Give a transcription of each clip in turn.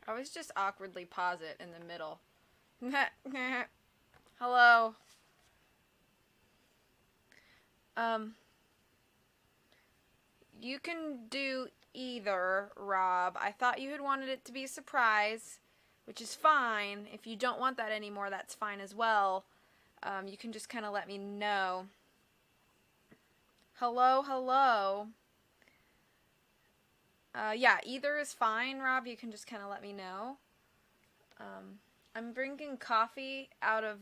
I always just awkwardly pause it in the middle. Hello. You can do either, Rob. I thought you had wanted it to be a surprise, which is fine. If you don't want that anymore, that's fine as well. You can just kind of let me know. Hello, hello. Yeah, either is fine, Rob. You can just kind of let me know. I'm drinking coffee out of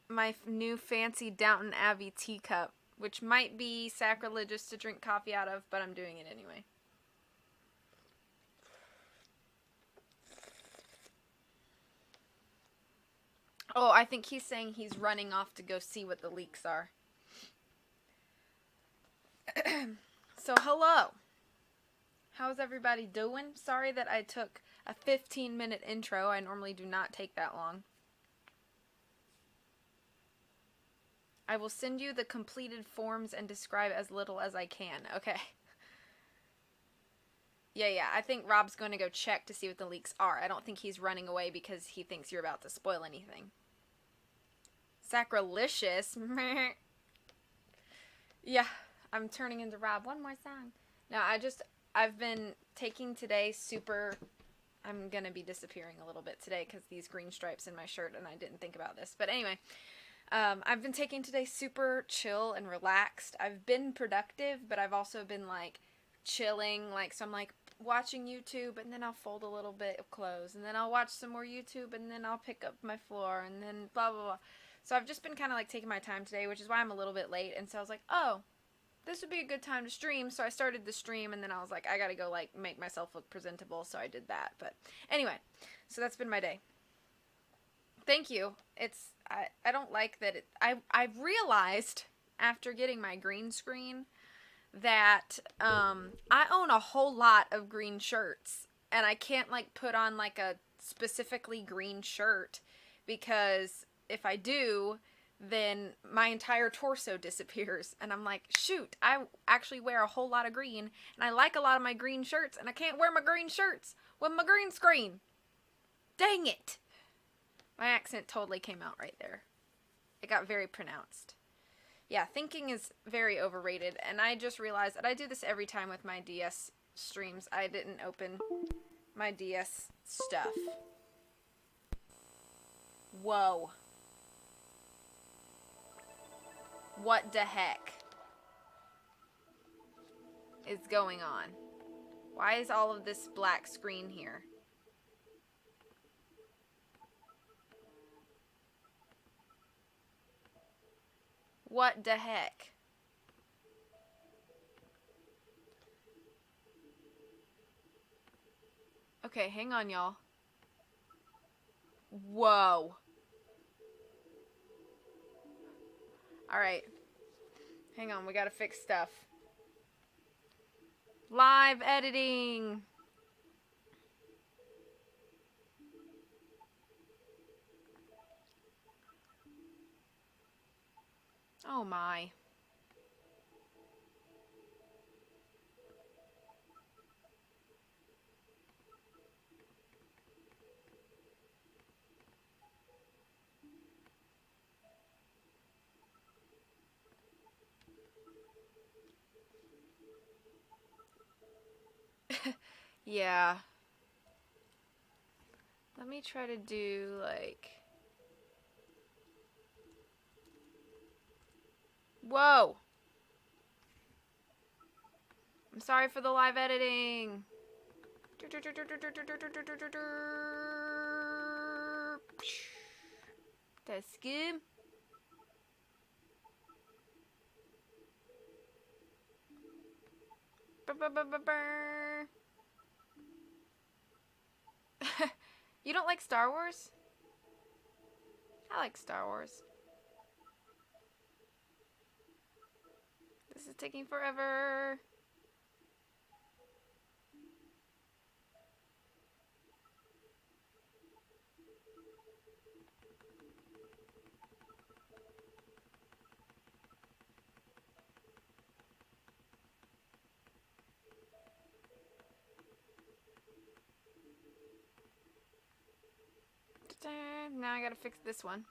my new fancy Downton Abbey teacup, which might be sacrilegious to drink coffee out of, but I'm doing it anyway. Oh, I think he's saying he's running off to go see what the leaks are. So, hello. How's everybody doing? Sorry that I took a 15-minute intro. I normally do not take that long. I will send you the completed forms and describe as little as I can. Okay. Yeah, I think Rob's going to go check to see what the leaks are. I don't think he's running away because he thinks you're about to spoil anything. Sacrilegious? Yeah, I'm turning into Rob. One more song. No, I've been taking today super... I'm going to be disappearing a little bit today because these green stripes in my shirt and I didn't think about this. But anyway, I've been taking today super chill and relaxed. I've been productive, but I've also been like chilling. Like, so I'm like watching YouTube and then I'll fold a little bit of clothes and then I'll watch some more YouTube and then I'll pick up my floor and then blah, blah, blah. So I've just been kind of like taking my time today, which is why I'm a little bit late. And so I was like, oh, this would be a good time to stream. So I started the stream and then I was like, I gotta go like make myself look presentable. So I did that. But anyway, so that's been my day. Thank you. I don't like that I've realized after getting my green screen that I own a whole lot of green shirts and I can't like put on like a specifically green shirt because if I do, then my entire torso disappears. And I'm like, shoot, I actually wear a whole lot of green and I like a lot of my green shirts and I can't wear my green shirts with my green screen. Dang it. My accent totally came out right there. It got very pronounced. Yeah, thinking is very overrated, and I just realized that I do this every time with my DS streams. I didn't open my DS stuff. Whoa. What the heck is going on? Why is all of this black screen here? What the heck? Okay, hang on, y'all. Whoa. Alright. Hang on, we gotta fix stuff. Live editing! Oh my. Yeah. Let me try to do, like... Whoa! I'm sorry for the live editing. That's good. You don't like Star Wars? I like Star Wars. This is taking forever. Now I gotta fix this one.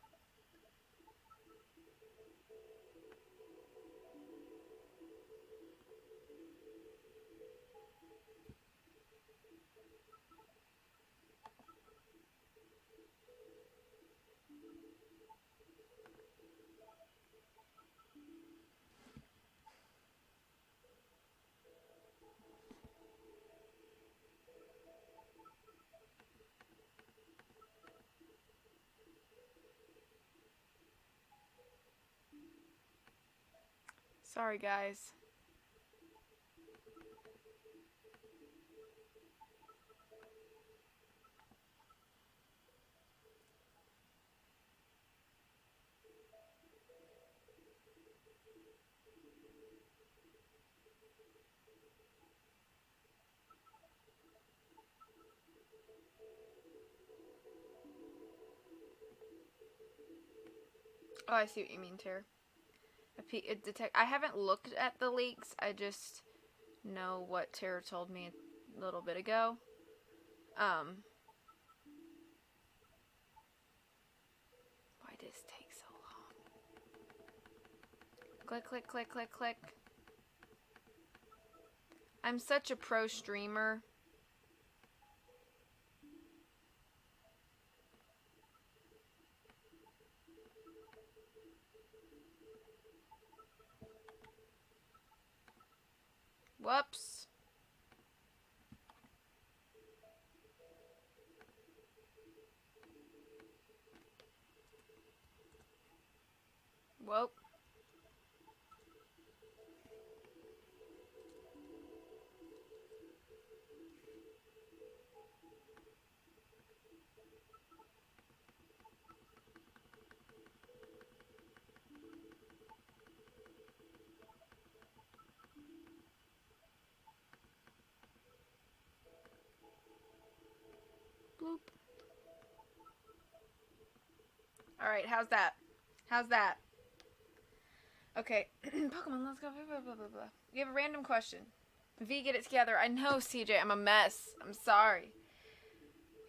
Sorry, guys. Oh, I see what you mean, Tara. I haven't looked at the leaks. I just know what Tara told me a little bit ago. Why does this take so long? Click, click, click, click, click. I'm such a pro streamer. Whoops. Whoop. Bloop. Alright, how's that? How's that? Okay. Pokemon, let's go. Blah, blah, blah, blah. You have a random question. V, get it together. I know, CJ. I'm a mess. I'm sorry.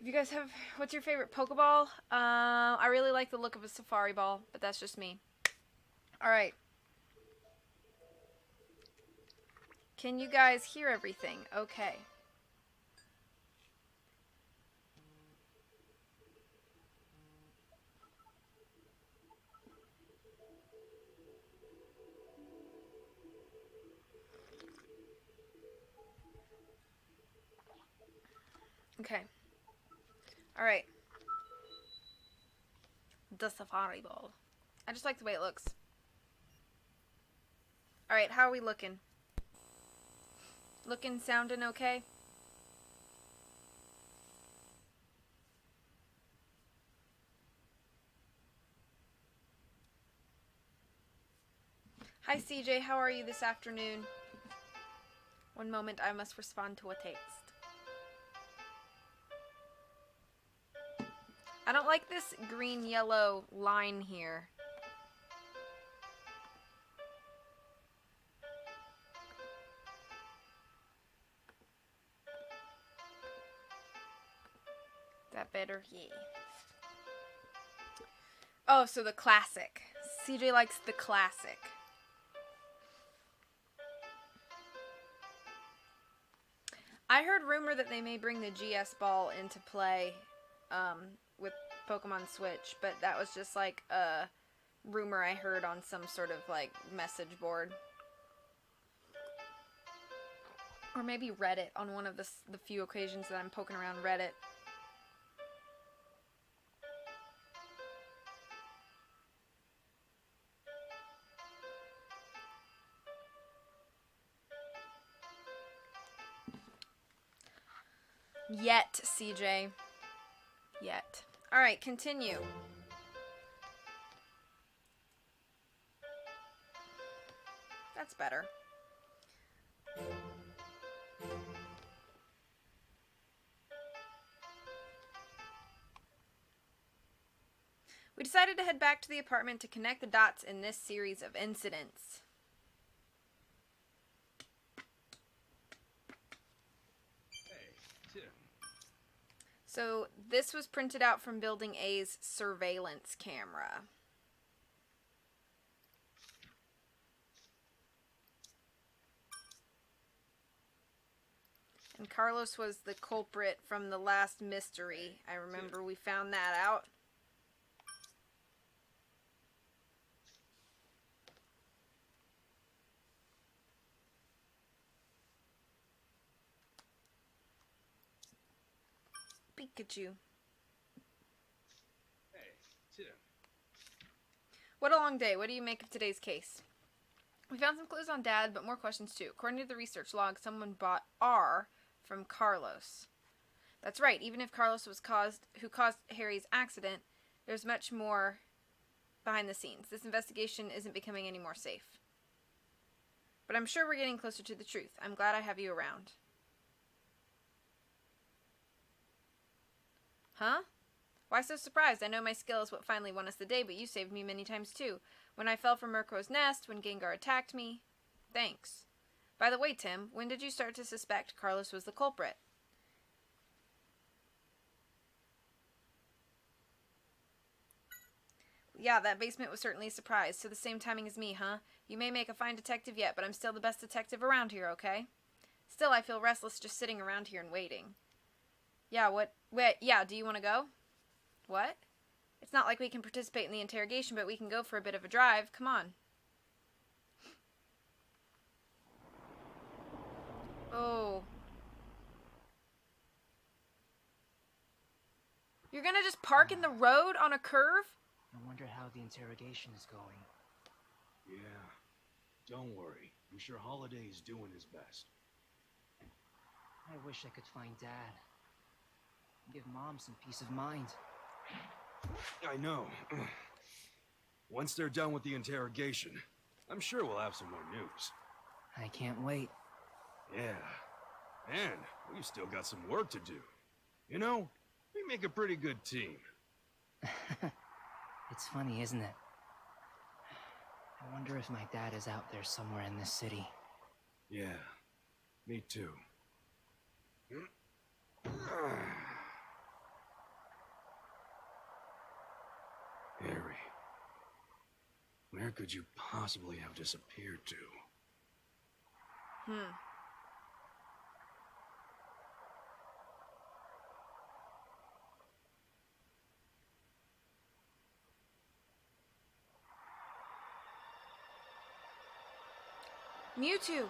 If you guys have... What's your favorite Pokeball? I really like the look of a Safari Ball, but that's just me. Alright. Can you guys hear everything? Okay. Okay. Alright. The Safari Ball. I just like the way it looks. Alright, how are we looking? Looking, sounding okay? Hi CJ, how are you this afternoon? One moment, I must respond to a text. I don't like this green-yellow line here. That better? Yeah. Oh, so the classic. CJ likes the classic. I heard rumor that they may bring the GS ball into play with Pokemon Switch, but that was just like a rumor I heard on some sort of like message board. Or maybe Reddit, on one of the few occasions that I'm poking around Reddit. Yet, CJ. Yet. Alright, continue. That's better. We decided to head back to the apartment to connect the dots in this series of incidents. So this was printed out from Building A's surveillance camera. And Carlos was the culprit from the last mystery. I remember we found that out. Pikachu. Hey, Tim. What a long day. What do you make of today's case? We found some clues on Dad, but more questions too. According to the research log, someone bought R from Carlos. That's right. Even if Carlos was who caused Harry's accident, there's much more behind the scenes. This investigation isn't becoming any more safe. But I'm sure we're getting closer to the truth. I'm glad I have you around. Huh? Why so surprised? I know my skill is what finally won us the day, but you saved me many times too. When I fell from Murkrow's nest, when Gengar attacked me. Thanks. By the way, Tim, when did you start to suspect Carlos was the culprit? Yeah, that basement was certainly a surprise. So the same timing as me, huh? You may make a fine detective yet, but I'm still the best detective around here, okay? Still, I feel restless just sitting around here and waiting. Yeah, what? Wait, yeah, do you want to go? What? It's not like we can participate in the interrogation, but we can go for a bit of a drive. Come on. Oh. You're gonna just park in the road on a curve? I wonder how the interrogation is going. Yeah, don't worry. I'm sure Holiday's doing his best. I wish I could find Dad. Give Mom some peace of mind. I know. Once they're done with the interrogation, I'm sure we'll have some more news. I can't wait. Yeah. And we've still got some work to do. You know, we make a pretty good team. It's funny, isn't it? I wonder if my dad is out there somewhere in this city. Yeah, me too. Harry, where could you possibly have disappeared to? Mewtwo.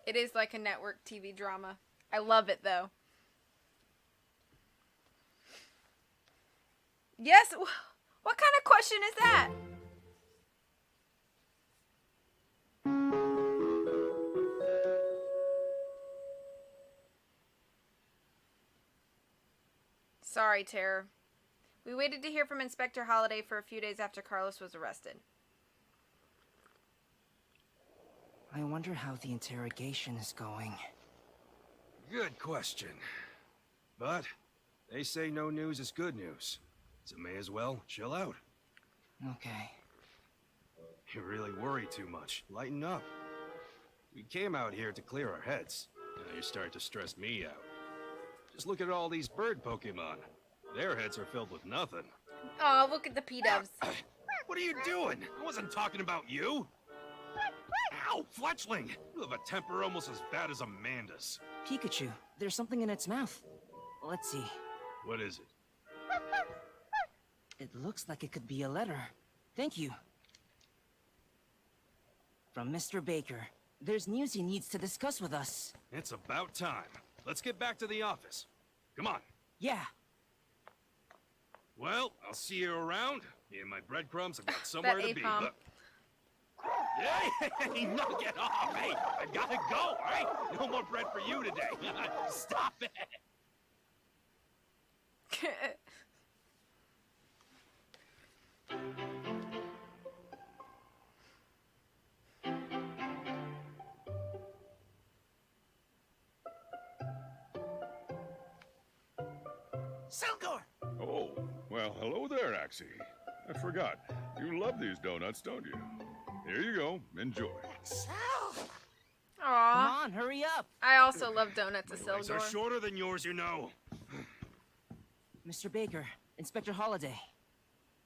It is like a network TV drama. I love it, though. Yes? What kind of question is that? Sorry, Terror. We waited to hear from Inspector Holliday for a few days after Carlos was arrested. I wonder how the interrogation is going. Good question. But they say no news is good news, so may as well chill out. Okay. You really worry too much. Lighten up. We came out here to clear our heads. Now you're starting to stress me out. Just look at all these bird Pokemon. Their heads are filled with nothing. Oh, look at the P-dubs. What are you doing? I wasn't talking about you. Ow, Fletchling! You have a temper almost as bad as Amanda's. Pikachu, there's something in its mouth. Let's see. What is it? It looks like it could be a letter. Thank you. From Mr. Baker. There's news he needs to discuss with us. It's about time. Let's get back to the office. Come on. Yeah. Well, I'll see you around. Me and my breadcrumbs have got somewhere to be. Apom. Look. Hey, knock it off! Hey, I gotta go, all right? No more bread for you today. Stop it! Oh, well, hello there, Axie. I forgot. You love these donuts, don't you? Here you go. Enjoy. Come Aw. on, hurry up. I also love donuts, My legs are Isildur. shorter than yours, you know. Mr. Baker, Inspector Holliday.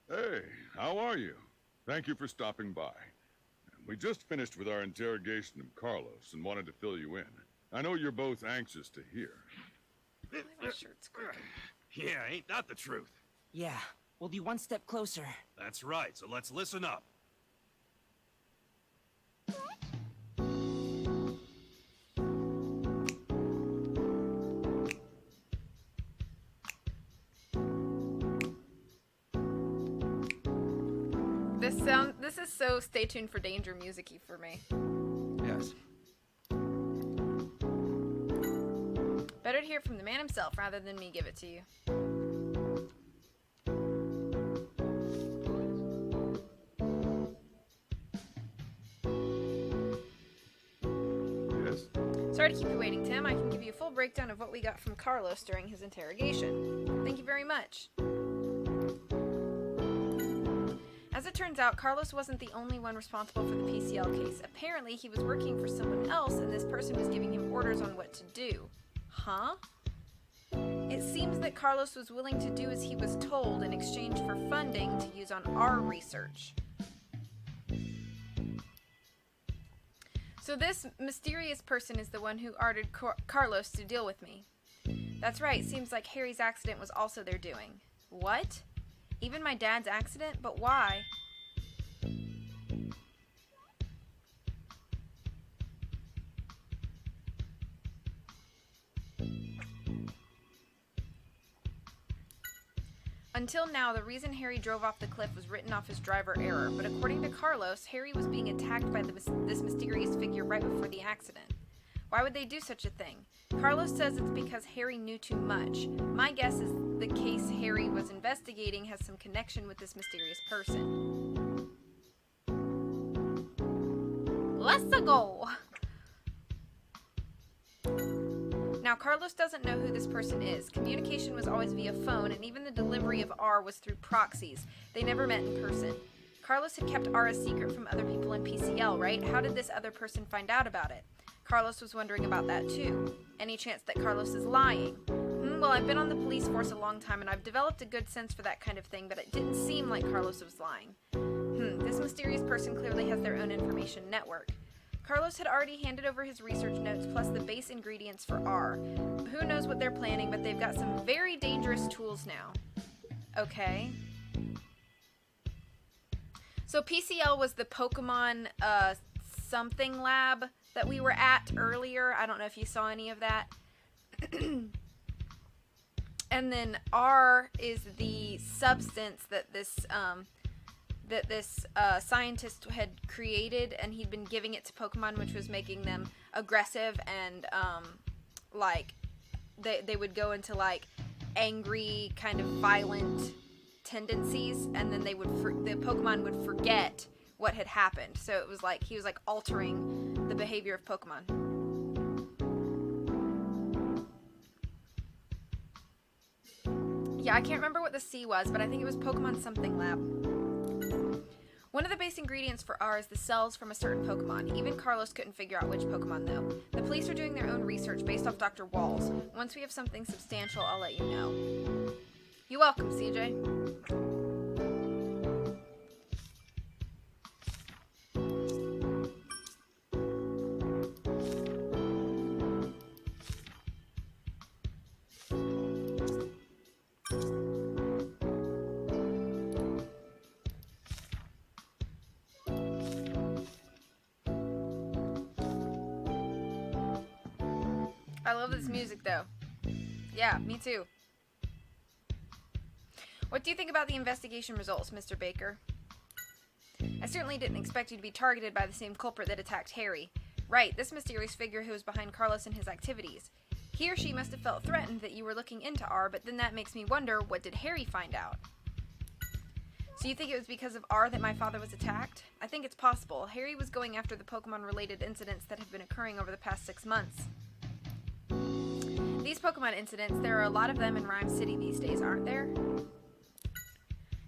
Hey, how are you? Thank you for stopping by. We just finished with our interrogation of Carlos and wanted to fill you in. I know you're both anxious to hear. My shirt's crooked. Yeah, ain't that the truth? Yeah, we'll be one step closer. That's right, so let's listen up. This is so stay tuned for danger music-y for me. Yes. Better to hear from the man himself rather than me give it to you. Yes? Sorry to keep you waiting, Tim. I can give you a full breakdown of what we got from Carlos during his interrogation. Thank you very much. As it turns out, Carlos wasn't the only one responsible for the PCL case. Apparently, he was working for someone else, and this person was giving him orders on what to do. Huh? It seems that Carlos was willing to do as he was told in exchange for funding to use on our research. So this mysterious person is the one who ordered Carlos to deal with me. That's right, seems like Harry's accident was also their doing. What? Even my dad's accident? But why? Until now, the reason Harry drove off the cliff was written off as driver error, but according to Carlos, Harry was being attacked by this mysterious figure right before the accident. Why would they do such a thing? Carlos says it's because Harry knew too much. My guess is the case Harry was investigating has some connection with this mysterious person. Let's go! Now, Carlos doesn't know who this person is. Communication was always via phone, and even the delivery of R was through proxies. They never met in person. Carlos had kept R a secret from other people in PCL, right? How did this other person find out about it? Carlos was wondering about that too. Any chance that Carlos is lying? Well, I've been on the police force a long time, and I've developed a good sense for that kind of thing, but it didn't seem like Carlos was lying. This mysterious person clearly has their own information network. Carlos had already handed over his research notes plus the base ingredients for R. Who knows what they're planning, but they've got some very dangerous tools now. Okay. So PCL was the Pokemon something lab that we were at earlier. I don't know if you saw any of that. And then R is the substance that this scientist had created, and he'd been giving it to Pokemon, which was making them aggressive and like they would go into like angry kind of violent tendencies, and then the Pokemon would forget what had happened. So it was like he was like altering the behavior of Pokemon. Yeah, I can't remember what the C was, but I think it was Pokemon something lab. One of the base ingredients for R is the cells from a certain Pokemon. Even Carlos couldn't figure out which Pokemon, though. The police are doing their own research based off Dr. Walls. Once we have something substantial, I'll let you know. You're welcome, CJ. I love this music, though. Yeah, me too. What do you think about the investigation results, Mr. Baker? I certainly didn't expect you to be targeted by the same culprit that attacked Harry. Right, this mysterious figure who was behind Carlos and his activities. He or she must have felt threatened that you were looking into R, but then that makes me wonder, what did Harry find out? So you think it was because of R that my father was attacked? I think it's possible. Harry was going after the Pokemon-related incidents that have been occurring over the past 6 months. These Pokemon incidents, there are a lot of them in Rhyme City these days, aren't there?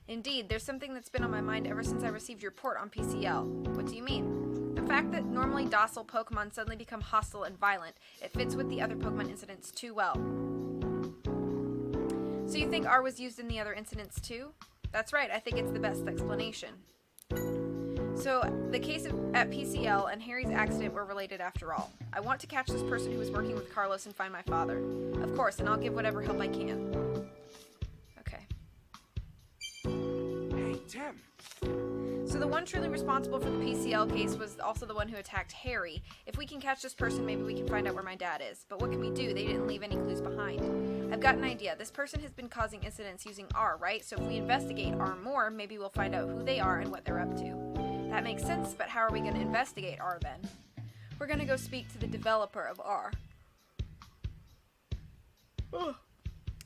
Indeed, there's something that's been on my mind ever since I received your report on PCL. What do you mean? The fact that normally docile Pokemon suddenly become hostile and violent. It fits with the other Pokemon incidents too well. So you think R was used in the other incidents too? That's right, I think it's the best explanation. So, the case at PCL and Harry's accident were related after all. I want to catch this person who was working with Carlos and find my father. Of course, and I'll give whatever help I can. Okay. Hey, Tim. So the one truly responsible for the PCL case was also the one who attacked Harry. If we can catch this person, maybe we can find out where my dad is. But what can we do? They didn't leave any clues behind. I've got an idea. This person has been causing incidents using R, right? So if we investigate R more, maybe we'll find out who they are and what they're up to. That makes sense, but how are we going to investigate R then? We're going to go speak to the developer of R. Ugh.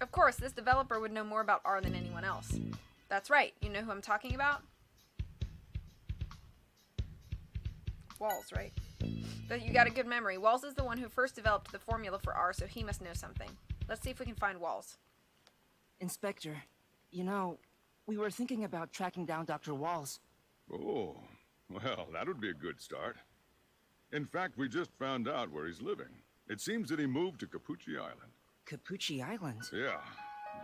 Of course, this developer would know more about R than anyone else. That's right. You know who I'm talking about? Walls, right? But you got a good memory. Walls is the one who first developed the formula for R, so he must know something. Let's see if we can find Walls. Inspector, you know, we were thinking about tracking down Dr. Walls. Oh, well, that would be a good start. In fact, we just found out where he's living. It seems that he moved to Capucci Island. Capucci Island? Yeah.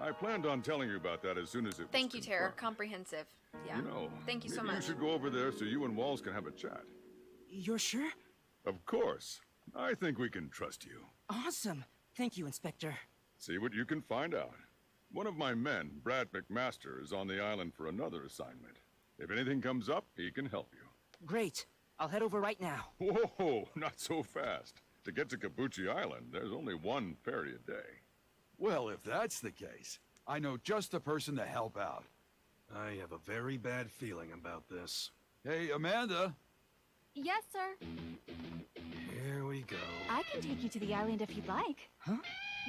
I planned on telling you about that as soon as it was Thank you, Tara. confirmed. Comprehensive. Yeah. You know, Thank you so maybe much. you should go over there so you and Walls can have a chat. You're sure? Of course. I think we can trust you. Awesome. Thank you, Inspector. See what you can find out. One of my men, Brad McMaster, is on the island for another assignment. If anything comes up, he can help you. Great. I'll head over right now. Whoa, not so fast. To get to Capucci Island, there's only one ferry a day. Well, if that's the case, I know just the person to help out. I have a very bad feeling about this. Hey, Amanda. Yes, sir. Here we go. I can take you to the island if you'd like. Huh?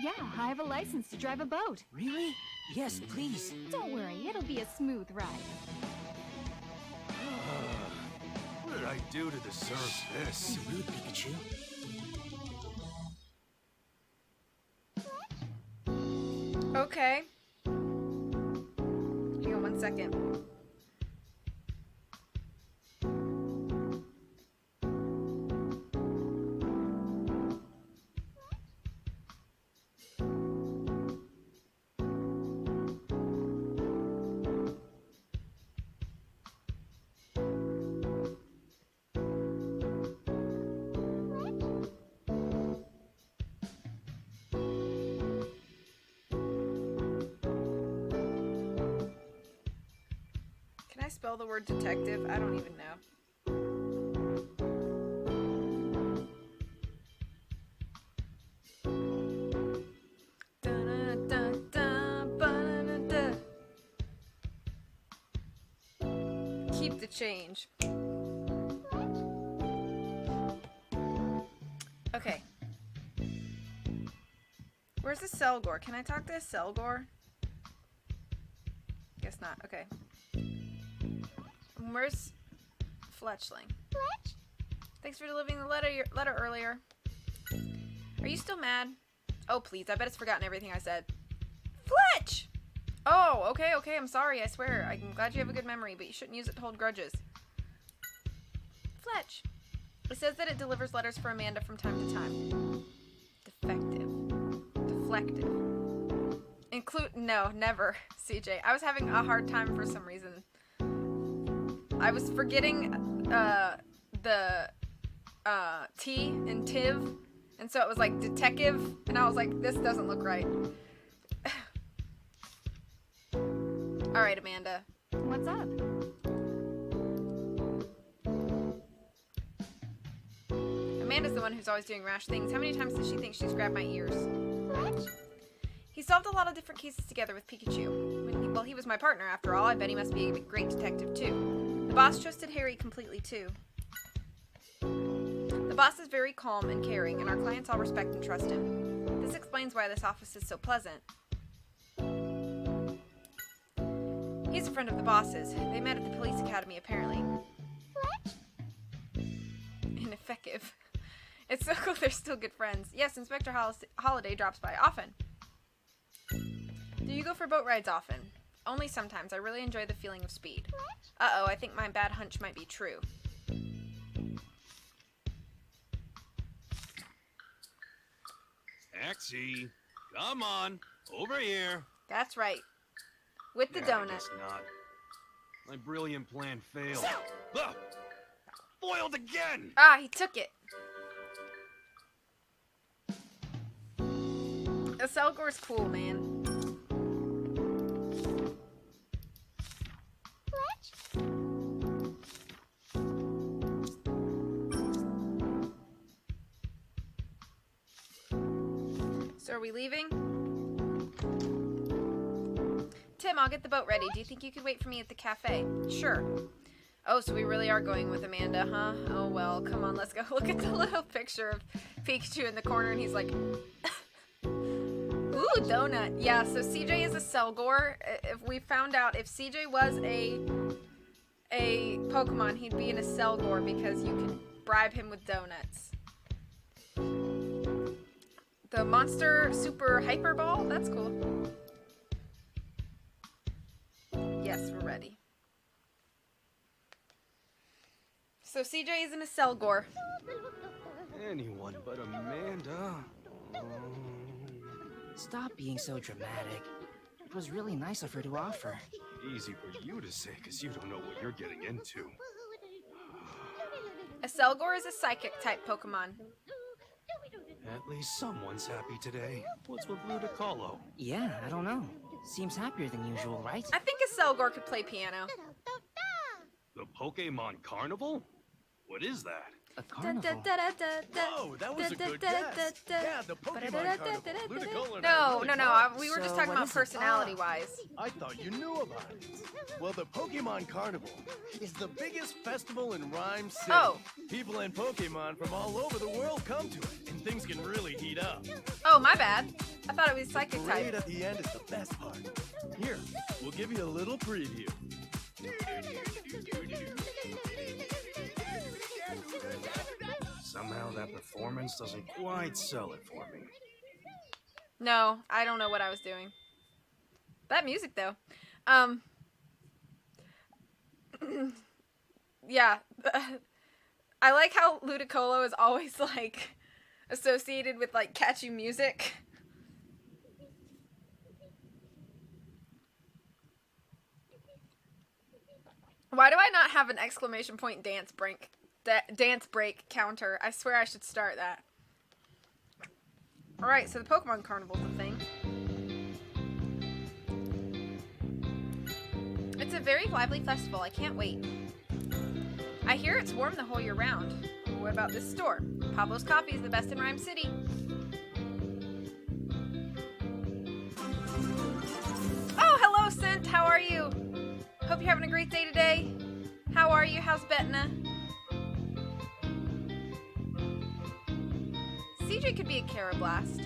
Yeah, I have a license to drive a boat. Really? Yes, please. Don't worry, it'll be a smooth ride. What did I do to deserve this? Be rude, Pikachu. Okay. Hang on 1 second. Can I spell the word detective? I don't even know. Keep the change. Okay. Where's the Selgor? Can I talk to a Selgor? Guess not. Okay. Where's Fletchling? Fletch? Thanks for delivering the letter earlier. Are you still mad? Oh, please. I bet it's forgotten everything I said. Fletch! Oh, okay, I'm sorry. I swear. I'm glad you have a good memory, but you shouldn't use it to hold grudges. Fletch. It says that it delivers letters for Amanda from time to time. Defective. Deflective. No, never, CJ. I was having a hard time for some reason. I was forgetting the T in Tiv, and so it was like detective, and I was like, this doesn't look right. Alright, Amanda. What's up? Amanda's the one who's always doing rash things. How many times does she think she's grabbed my ears? Fletch? He solved a lot of different cases together with Pikachu. Well, he was my partner after all. I bet he must be a great detective too. The boss trusted Harry completely too. The boss is very calm and caring, and our clients all respect and trust him. This explains why this office is so pleasant. He's a friend of the boss's. They met at the police academy, apparently. Fletch? Ineffective. It's so cool they're still good friends. Yes, Inspector Holiday drops by often. Do you go for boat rides often? only sometimes. I really enjoy the feeling of speed. Uh-oh, I think my bad hunch might be true. Taxi, come on, over here. That's right. With the I donut. guess not. My brilliant plan failed. Ah! Foiled again! Ah, he took it. The Selgor's cool, man. So are we leaving? Tim, I'll get the boat ready. Do you think you could wait for me at the cafe? Sure. Oh, so we really are going with Amanda, huh? Oh, well, come on, let's go. Look at the little picture of Pikachu in the corner, and he's like... Ooh, donut. Yeah, so CJ is a Selgor. If we found out if CJ was a Pokemon, he'd be in a Selgor because you can bribe him with donuts. The Monster Super Hyper Ball? That's cool. Yes, we're ready. So CJ is in a Selgor. Anyone but Amanda. Stop being so dramatic. It was really nice of her to offer. Easy for you to say, because you don't know what you're getting into. A Selgor is a Psychic type Pokemon. At least someone's happy today. What's with Ludicolo? Yeah, I don't know. Seems happier than usual, right? I think a Selgor could play piano. The Pokemon Carnival? What is that? A carnival. Oh, that was a good guess. Yeah, the Pokemon Carnival. Ludicolo and I No, really no, no. talked. We were just So talking what about is it? personality-wise. I thought you knew about it. Well, the Pokemon Carnival is the biggest festival in Rhyme City. Oh. People and Pokemon from all over the world come to it, and things can really heat up. Oh, my bad. I thought it was The Psychic parade type. at the end is the best part. Here, we'll give you a little preview. Somehow that performance doesn't quite sell it for me. No, I don't know what I was doing. That music, though. Yeah. I like how Ludicolo is always, like, associated with, like, catchy music. Why do I not have an exclamation point dance break counter? I swear I should start that. Alright, so the Pokemon Carnival's a thing. It's a very lively festival. I can't wait. I hear it's warm the whole year round. What about this store? Pablo's Coffee is the best in Rhyme City. Oh, hello, Scent. How are you? Hope you're having a great day today. How are you? How's Betna? CJ could be a Carablast.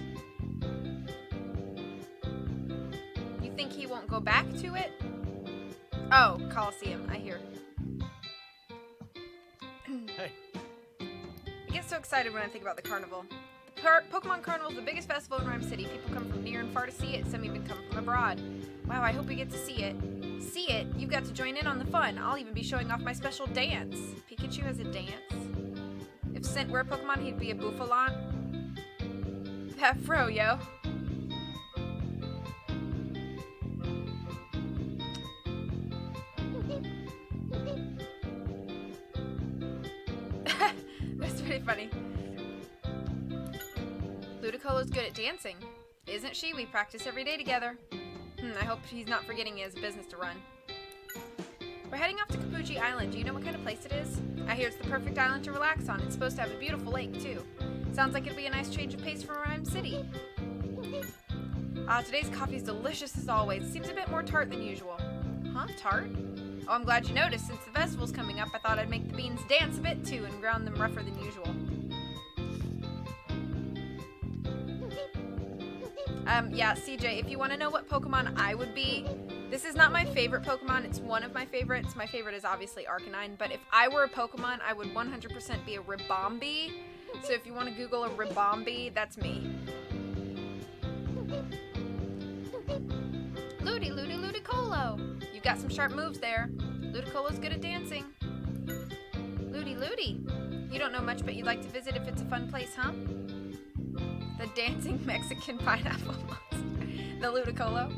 You think he won't go back to it? Oh, Coliseum. I hear. Hey. I get so excited when I think about the carnival. The Pokemon Carnival is the biggest festival in Rhyme City. People come from near and far to see it. Some even come from abroad. Wow, I hope we get to see it. See it? You've got to join in on the fun. I'll even be showing off my special dance. Pikachu has a dance? If Scent were a Pokemon, he'd be a Bouffalant. That fro, yo. That's pretty funny. Ludicolo's good at dancing. Isn't she? We practice every day together. I hope he's not forgetting he has a business to run. We're heading off to Kapuji Island. Do you know what kind of place it is? I hear it's the perfect island to relax on. It's supposed to have a beautiful lake, too. Sounds like it'd be a nice change of pace from Rhyme City. Today's coffee's delicious as always. Seems a bit more tart than usual. Huh? Tart? Oh, I'm glad you noticed. Since the festival's coming up, I thought I'd make the beans dance a bit, too, and ground them rougher than usual. Yeah, CJ, if you want to know what Pokemon I would be, this is not my favorite Pokemon. It's one of my favorites. My favorite is obviously Arcanine, but if I were a Pokemon, I would 100% be a Ribombee. So if you want to Google a Ribombee, that's me. Ludicolo. got some sharp moves there. Ludicolo's good at dancing. Ludi. You don't know much, but you'd like to visit if it's a fun place, huh? The dancing Mexican pineapple monster. The Ludicolo.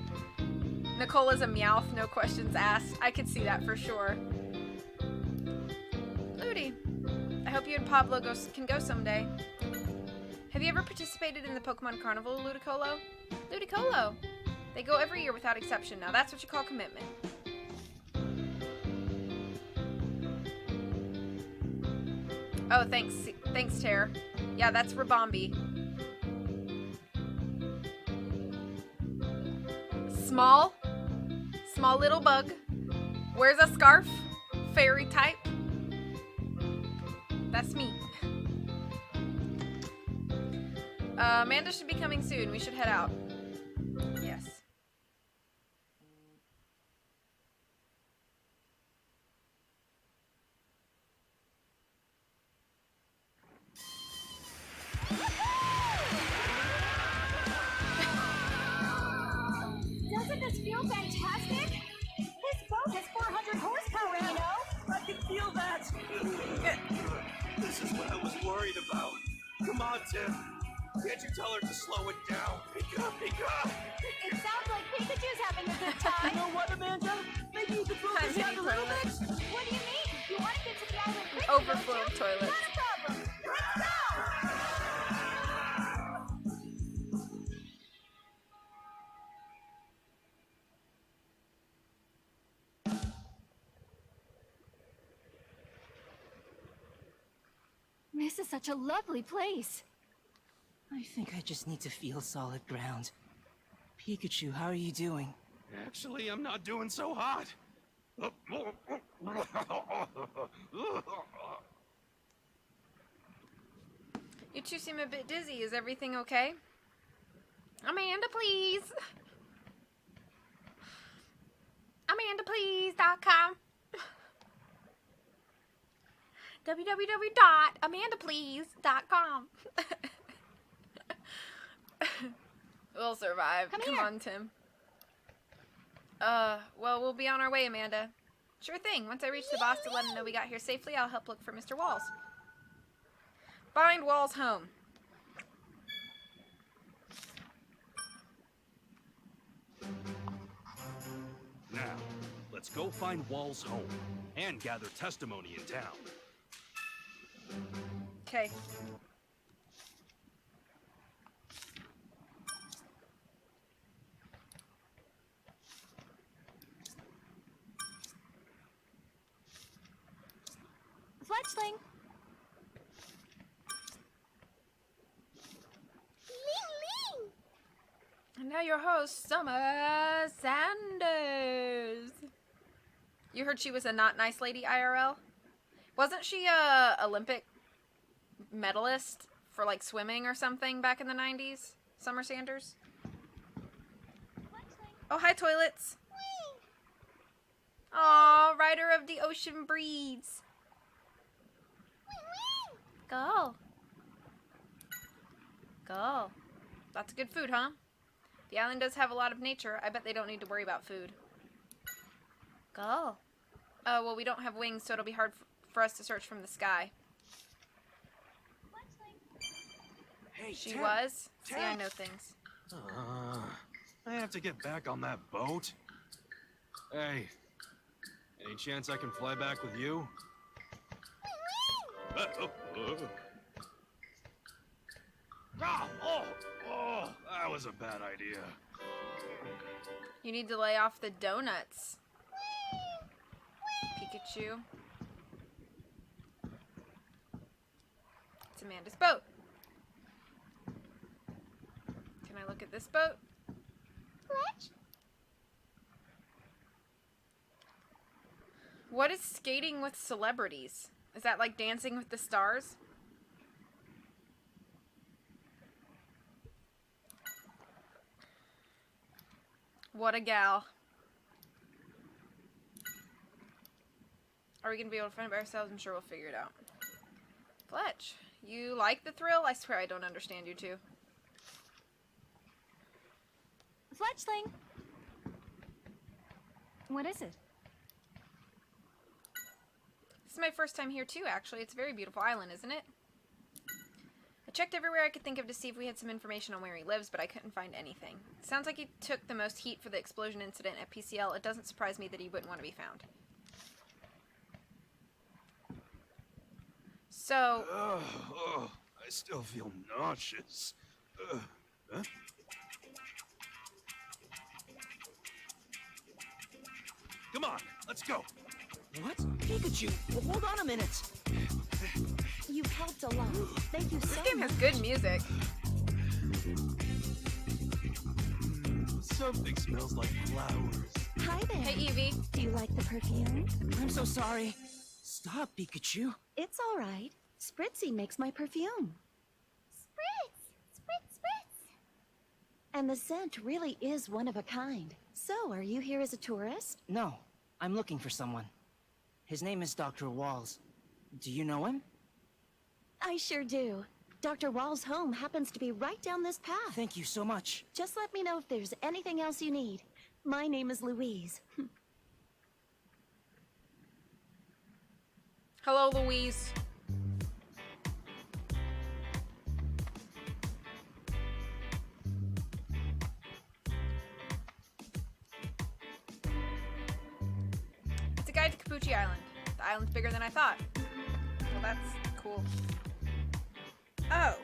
Nicola's a Meowth, no questions asked. I could see that for sure. Ludi, I hope you and Pablo can go someday. Have you ever participated in the Pokemon Carnival, Ludicolo? Ludicolo! They go every year without exception. Now that's what you call commitment. Oh, thanks. Thanks, Tare. Yeah, that's Rabombi. Small little bug. Wears a scarf. Fairy type. That's me. Amanda should be coming soon. We should head out. Yes. Doesn't this feel fantastic? This boat has 400 horsepower, you know? I can feel that. This is what I was worried about. Come on, Tim. Can't you tell her to slow it down? Pika! It sounds like Pikachu's having a good You time. know what, Amanda? Maybe you could slow this down a little bit? What do you mean? You want to get to the island quickly, Overflow don't of you? toilets. Not a problem. Let's go! This is such a lovely place. I think I just need to feel solid ground. Pikachu, how are you doing? Actually, I'm not doing so hot. You two seem a bit dizzy. Is everything okay? Amanda, please. AmandaPlease.com. www.amandaplease.com. We'll survive. Come Come here. on, Tim. Well, we'll be on our way, Amanda. Sure thing. Once I reach the boss to let him know we got here safely, I'll help look for Mr. Walls. Find Walls home. Now, let's go find Wall's home and gather testimony in town. Okay. Fletchling. And now your host, Summer Sanders. You heard she was a not nice lady IRL? Wasn't she a Olympic medalist for like swimming or something back in the 90s? Summer Sanders? Oh, hi toilets. Aw, rider of the ocean breeze. Go. Go. Lots of good food, huh? The island does have a lot of nature. I bet they don't need to worry about food. Go. Oh, well, we don't have wings, so it'll be hard for us to search from the sky. Hey, She Tim, was? See, I Tim. know things. I have to get back on that boat. Hey, any chance I can fly back with you? That was a bad idea. You need to lay off the donuts. Pikachu. It's Amanda's boat. Can I look at this boat? Fletch? What is skating with celebrities? Is that like Dancing with the Stars? What a gal. Are we going to be able to find it by ourselves? I'm sure we'll figure it out. Fletch, you like the thrill? I swear I don't understand you two. Fletchling. What is it? This is my first time here too, actually. It's a very beautiful island, isn't it? I checked everywhere I could think of to see if we had some information on where he lives, but I couldn't find anything. Sounds like he took the most heat for the explosion incident at PCL. It doesn't surprise me that he wouldn't want to be found. So... I still feel nauseous. Huh? Come on, let's go. What? Pikachu, hold on a minute. You've helped a lot. Thank you so This much. game has good music. Something smells like flowers. Hi there. Hey, Evie. Do you like the perfume? I'm so sorry. Stop, Pikachu. It's all right. Spritzy makes my perfume. Spritz! Spritz, spritz! And the scent really is one of a kind. So, are you here as a tourist? No, I'm looking for someone. His name is Dr. Walls. Do you know him? I sure do. Dr. Wall's home happens to be right down this path. Thank you so much. Just let me know if there's anything else you need. My name is Louise. Hello, Louise. It's a guide to Capucci Island. The island's bigger than I thought. Well, that's cool. Oh.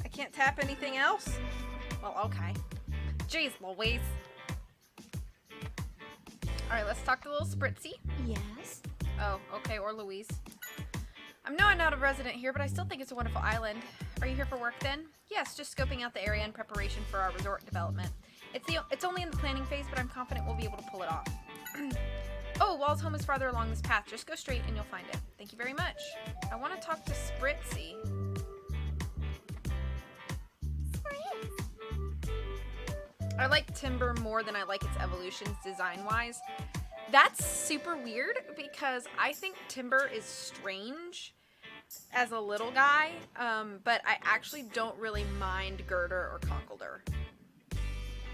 I can't tap anything else? Well, okay. Jeez, Louise. Alright, let's talk to little Spritzy. Yes? Oh, okay, or Louise. I'm not a resident here, but I still think it's a wonderful island. Are you here for work then? Yes, just scoping out the area in preparation for our resort development. It's only in the planning phase, but I'm confident we'll be able to pull it off. Oh, Wall's home is farther along this path. Just go straight and you'll find it. Thank you very much. I want to talk to Spritzy. I like Timber more than I like its evolutions design-wise. That's super weird because I think Timber is strange as a little guy, but I actually don't really mind Girder or Conkeldurr.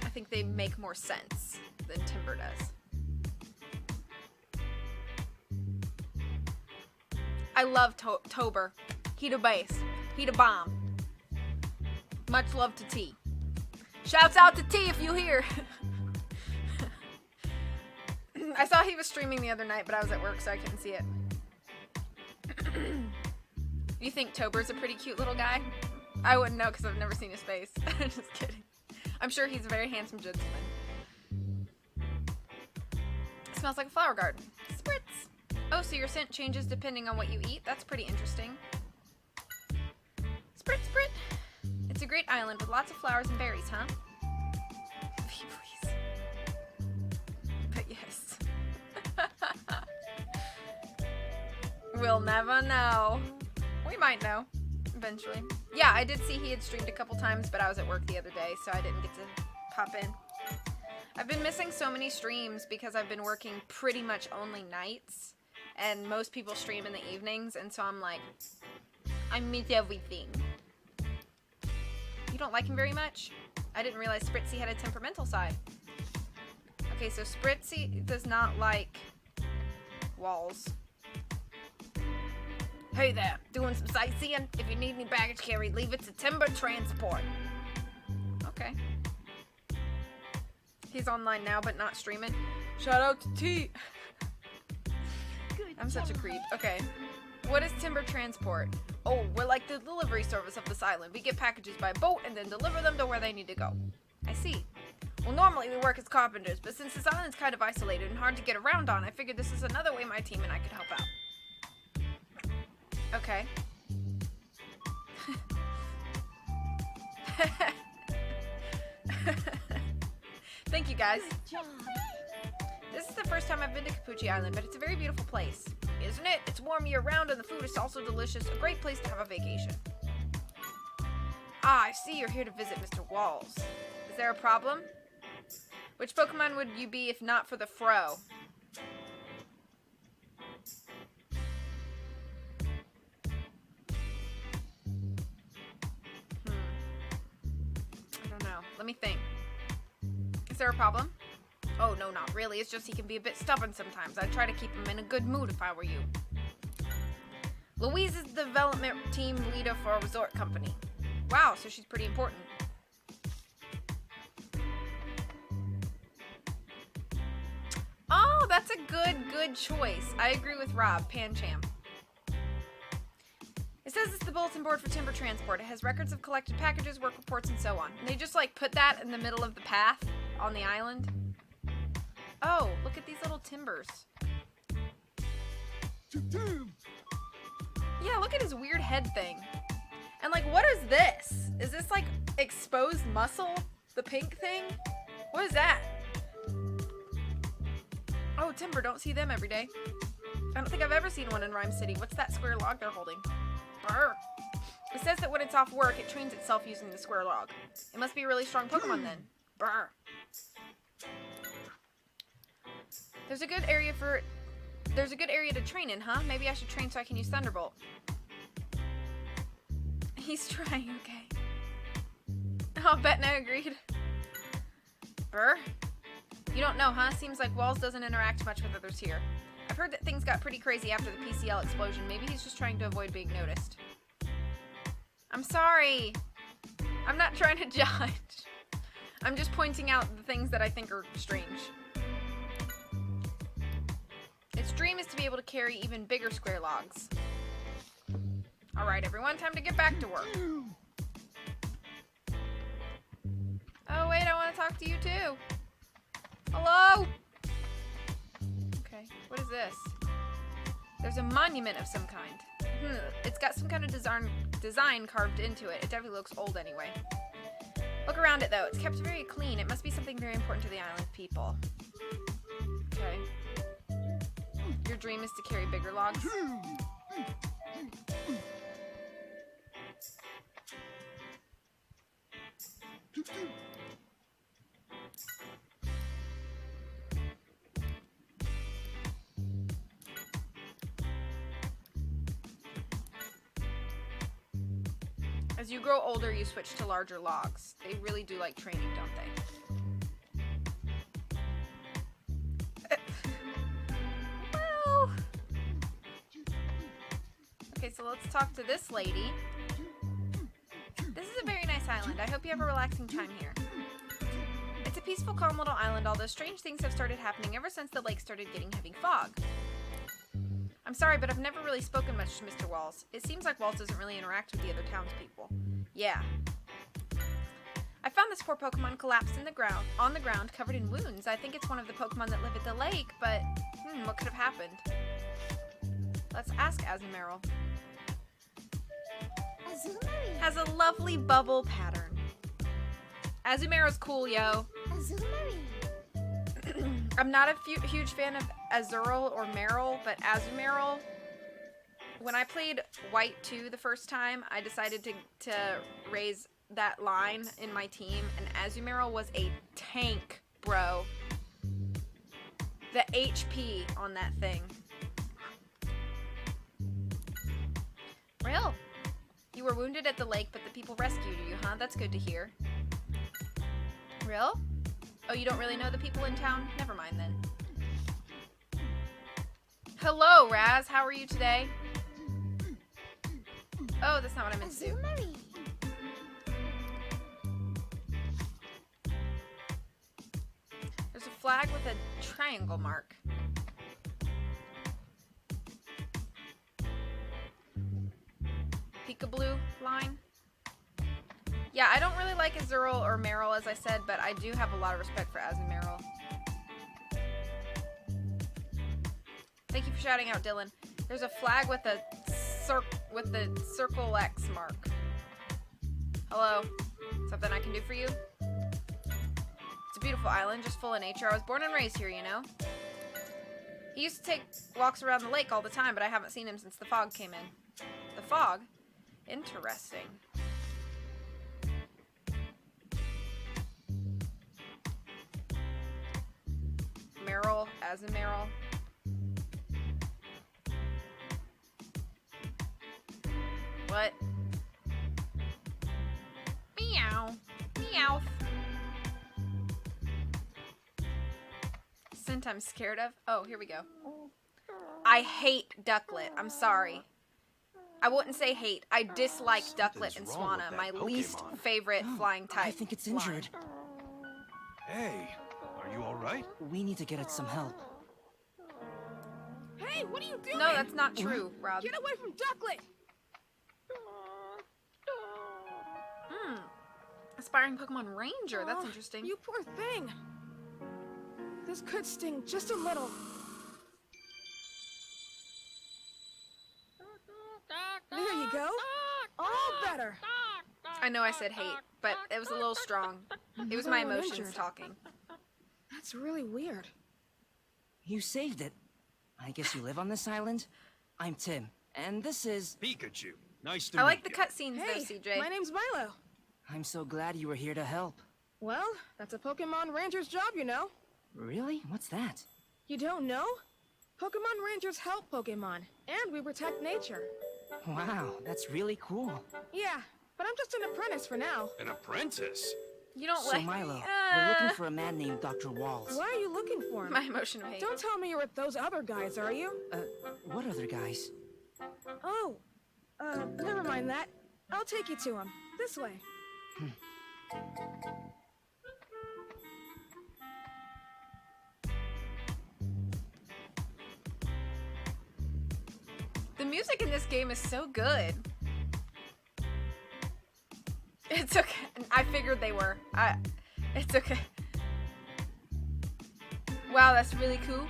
I think they make more sense than Timber does. I love Tober. He the base. He the bomb. Much love to T. Shouts out to T if you hear. I saw he was streaming the other night, but I was at work, so I couldn't see it. You think Tober's a pretty cute little guy? I wouldn't know because I've never seen his face. Just kidding. I'm sure he's a very handsome gentleman. Smells like a flower garden. Spritz! Oh, so your scent changes depending on what you eat? That's pretty interesting. Sprit, sprit! It's a great island with lots of flowers and berries, huh? Please. But yes. We'll never know. We might know. Eventually. Yeah, I did see he had streamed a couple times, but I was at work the other day, so I didn't get to pop in. I've been missing so many streams because I've been working pretty much only nights, and most people stream in the evenings, and so I'm like, I miss everything. You don't like him very much? I didn't realize Spritzy had a temperamental side. Okay, so Spritzy does not like walls. Hey there, doing some sightseeing? If you need any baggage carried, leave it to Timber Transport. Okay. He's online now, but not streaming. Shout out to T. I'm such a creep. Okay. What is Timber Transport? Oh, we're like the delivery service of this island. We get packages by boat and then deliver them to where they need to go. I see. Well, normally we work as carpenters, but since this island's kind of isolated and hard to get around on, I figured this is another way my team and I could help out. Okay. Thank you, guys. This is the first time I've been to Capucci Island, but it's a very beautiful place. Isn't it? It's warm year-round and the food is also delicious. A great place to have a vacation. Ah, I see you're here to visit Mr. Walls. Is there a problem? Which Pokemon would you be if not for the fro? Let me think. Is there a problem? Oh, no, not really. It's just he can be a bit stubborn sometimes. I'd try to keep him in a good mood if I were you. Louise is the development team leader for a resort company. Wow, so she's pretty important. Oh, that's a good choice. I agree with Rob. Pancham. It says it's the bulletin board for timber transport. It has records of collected packages, work reports, and so on. And they just, like, put that in the middle of the path on the island. Oh, look at these little timbers. Yeah, look at his weird head thing. And, like, what is this? Is this, like, exposed muscle? The pink thing? What is that? Oh, timber. Don't see them every day. I don't think I've ever seen one in Rhyme City. What's that square log they're holding? Brr. It says that when it's off work, it trains itself using the square log. It must be a really strong Pokemon then. Brr. There's a good area to train in, huh? Maybe I should train so I can use Thunderbolt. He's trying, okay. Oh, Betna agreed. Brr. You don't know, huh? Seems like Walls doesn't interact much with others here. I've heard that things got pretty crazy after the PCL explosion. Maybe he's just trying to avoid being noticed. I'm sorry. I'm not trying to judge. I'm just pointing out the things that I think are strange. Its dream is to be able to carry even bigger square logs. Alright, everyone, time to get back to work. Oh, wait, I want to talk to you, too. Hello? Okay, what is this? There's a monument of some kind. It's got some kind of design carved into it. It definitely looks old anyway. Look around it, though. It's kept very clean. It must be something very important to the island people. Okay. Your dream is to carry bigger logs? As you grow older, you switch to larger logs. They really do like training, don't they? Well... Okay, so let's talk to this lady. This is a very nice island. I hope you have a relaxing time here. It's a peaceful, calm little island, although strange things have started happening ever since the lake started getting heavy fog. I'm sorry, but I've never really spoken much to Mr. Walls. It seems like Walls doesn't really interact with the other townspeople. Yeah. I found this poor Pokemon collapsed on the ground, covered in wounds. I think it's one of the Pokemon that live at the lake, but what could have happened? Let's ask Azumarill. Azumarill. Has a lovely bubble pattern. Azumarill's cool, yo. Azumarill. I'm not a huge fan of Azurill or Marill, but Azumarill, when I played White 2 the first time, I decided to raise that line in my team, and Azumarill was a tank, bro. The HP on that thing. Real. You were wounded at the lake, but the people rescued you, huh? That's good to hear. Real? Oh, you don't really know the people in town? Never mind then. Hello, Raz. How are you today? Oh, that's not what I meant to do. There's a flag with a triangle mark. Pika-Blue line. Yeah, I don't really like Azurill or Marill, as I said, but I do have a lot of respect for Azumarill. Thank you for shouting out, Dylan. There's a flag with a circle X mark. Hello. Something I can do for you? It's a beautiful island, just full of nature. I was born and raised here, you know? He used to take walks around the lake all the time, but I haven't seen him since the fog came in. The fog? Interesting. Marill, Azumarill. What? Meow. Meow. scent I'm scared of? Oh, here we go. I hate Ducklet. I'm sorry. I wouldn't say hate. I dislike Ducklet and Something's wrong Swanna, with my that least Pokemon. favorite flying type. I think it's injured. Hey, are you alright? We need to get it some help. Hey, what are you doing? No, that's not true, Rob. Get away from Ducklet! Aspiring Pokemon Ranger. That's interesting. You poor thing. This could sting just a little. There you go. All better. I know I said hate, but it was a little strong. It was my Another one emotions injured. talking. That's really weird. You saved it. I guess you live on this island? I'm Tim, and this is... Pikachu. Nice to I meet like the you. cutscenes Hey, though, CJ. my name's Milo. I'm so glad you were here to help. Well, that's a Pokemon Ranger's job, you know. Really? What's that? You don't know? Pokemon Rangers help Pokemon, and we protect nature. Wow, that's really cool. Yeah, but I'm just an apprentice for now. An apprentice? You don't So like Milo, we're looking for a man named Dr. Walls. Why are you looking for him? my emotion of hate. Don't tell me you're with those other guys, are you? What other guys? Oh, never mind that. I'll take you to him. This way. The music in this game is so good. It's okay. I figured they were. It's okay. Wow, that's really cool.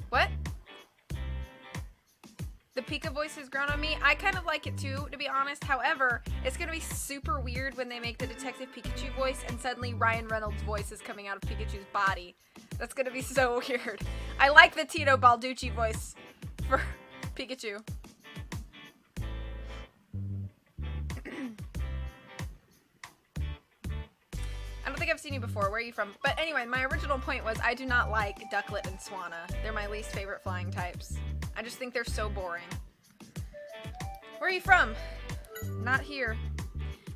What? The Pika voice has grown on me. I kind of like it too, to be honest. However, it's going to be super weird when they make the Detective Pikachu voice and suddenly Ryan Reynolds' voice is coming out of Pikachu's body. That's going to be so weird. I like the Tito Balducci voice for Pikachu. I don't think I've seen you before. Where are you from? But anyway, my original point was I do not like Ducklet and Swanna. They're my least favorite flying types. I just think they're so boring. Where are you from? Not here.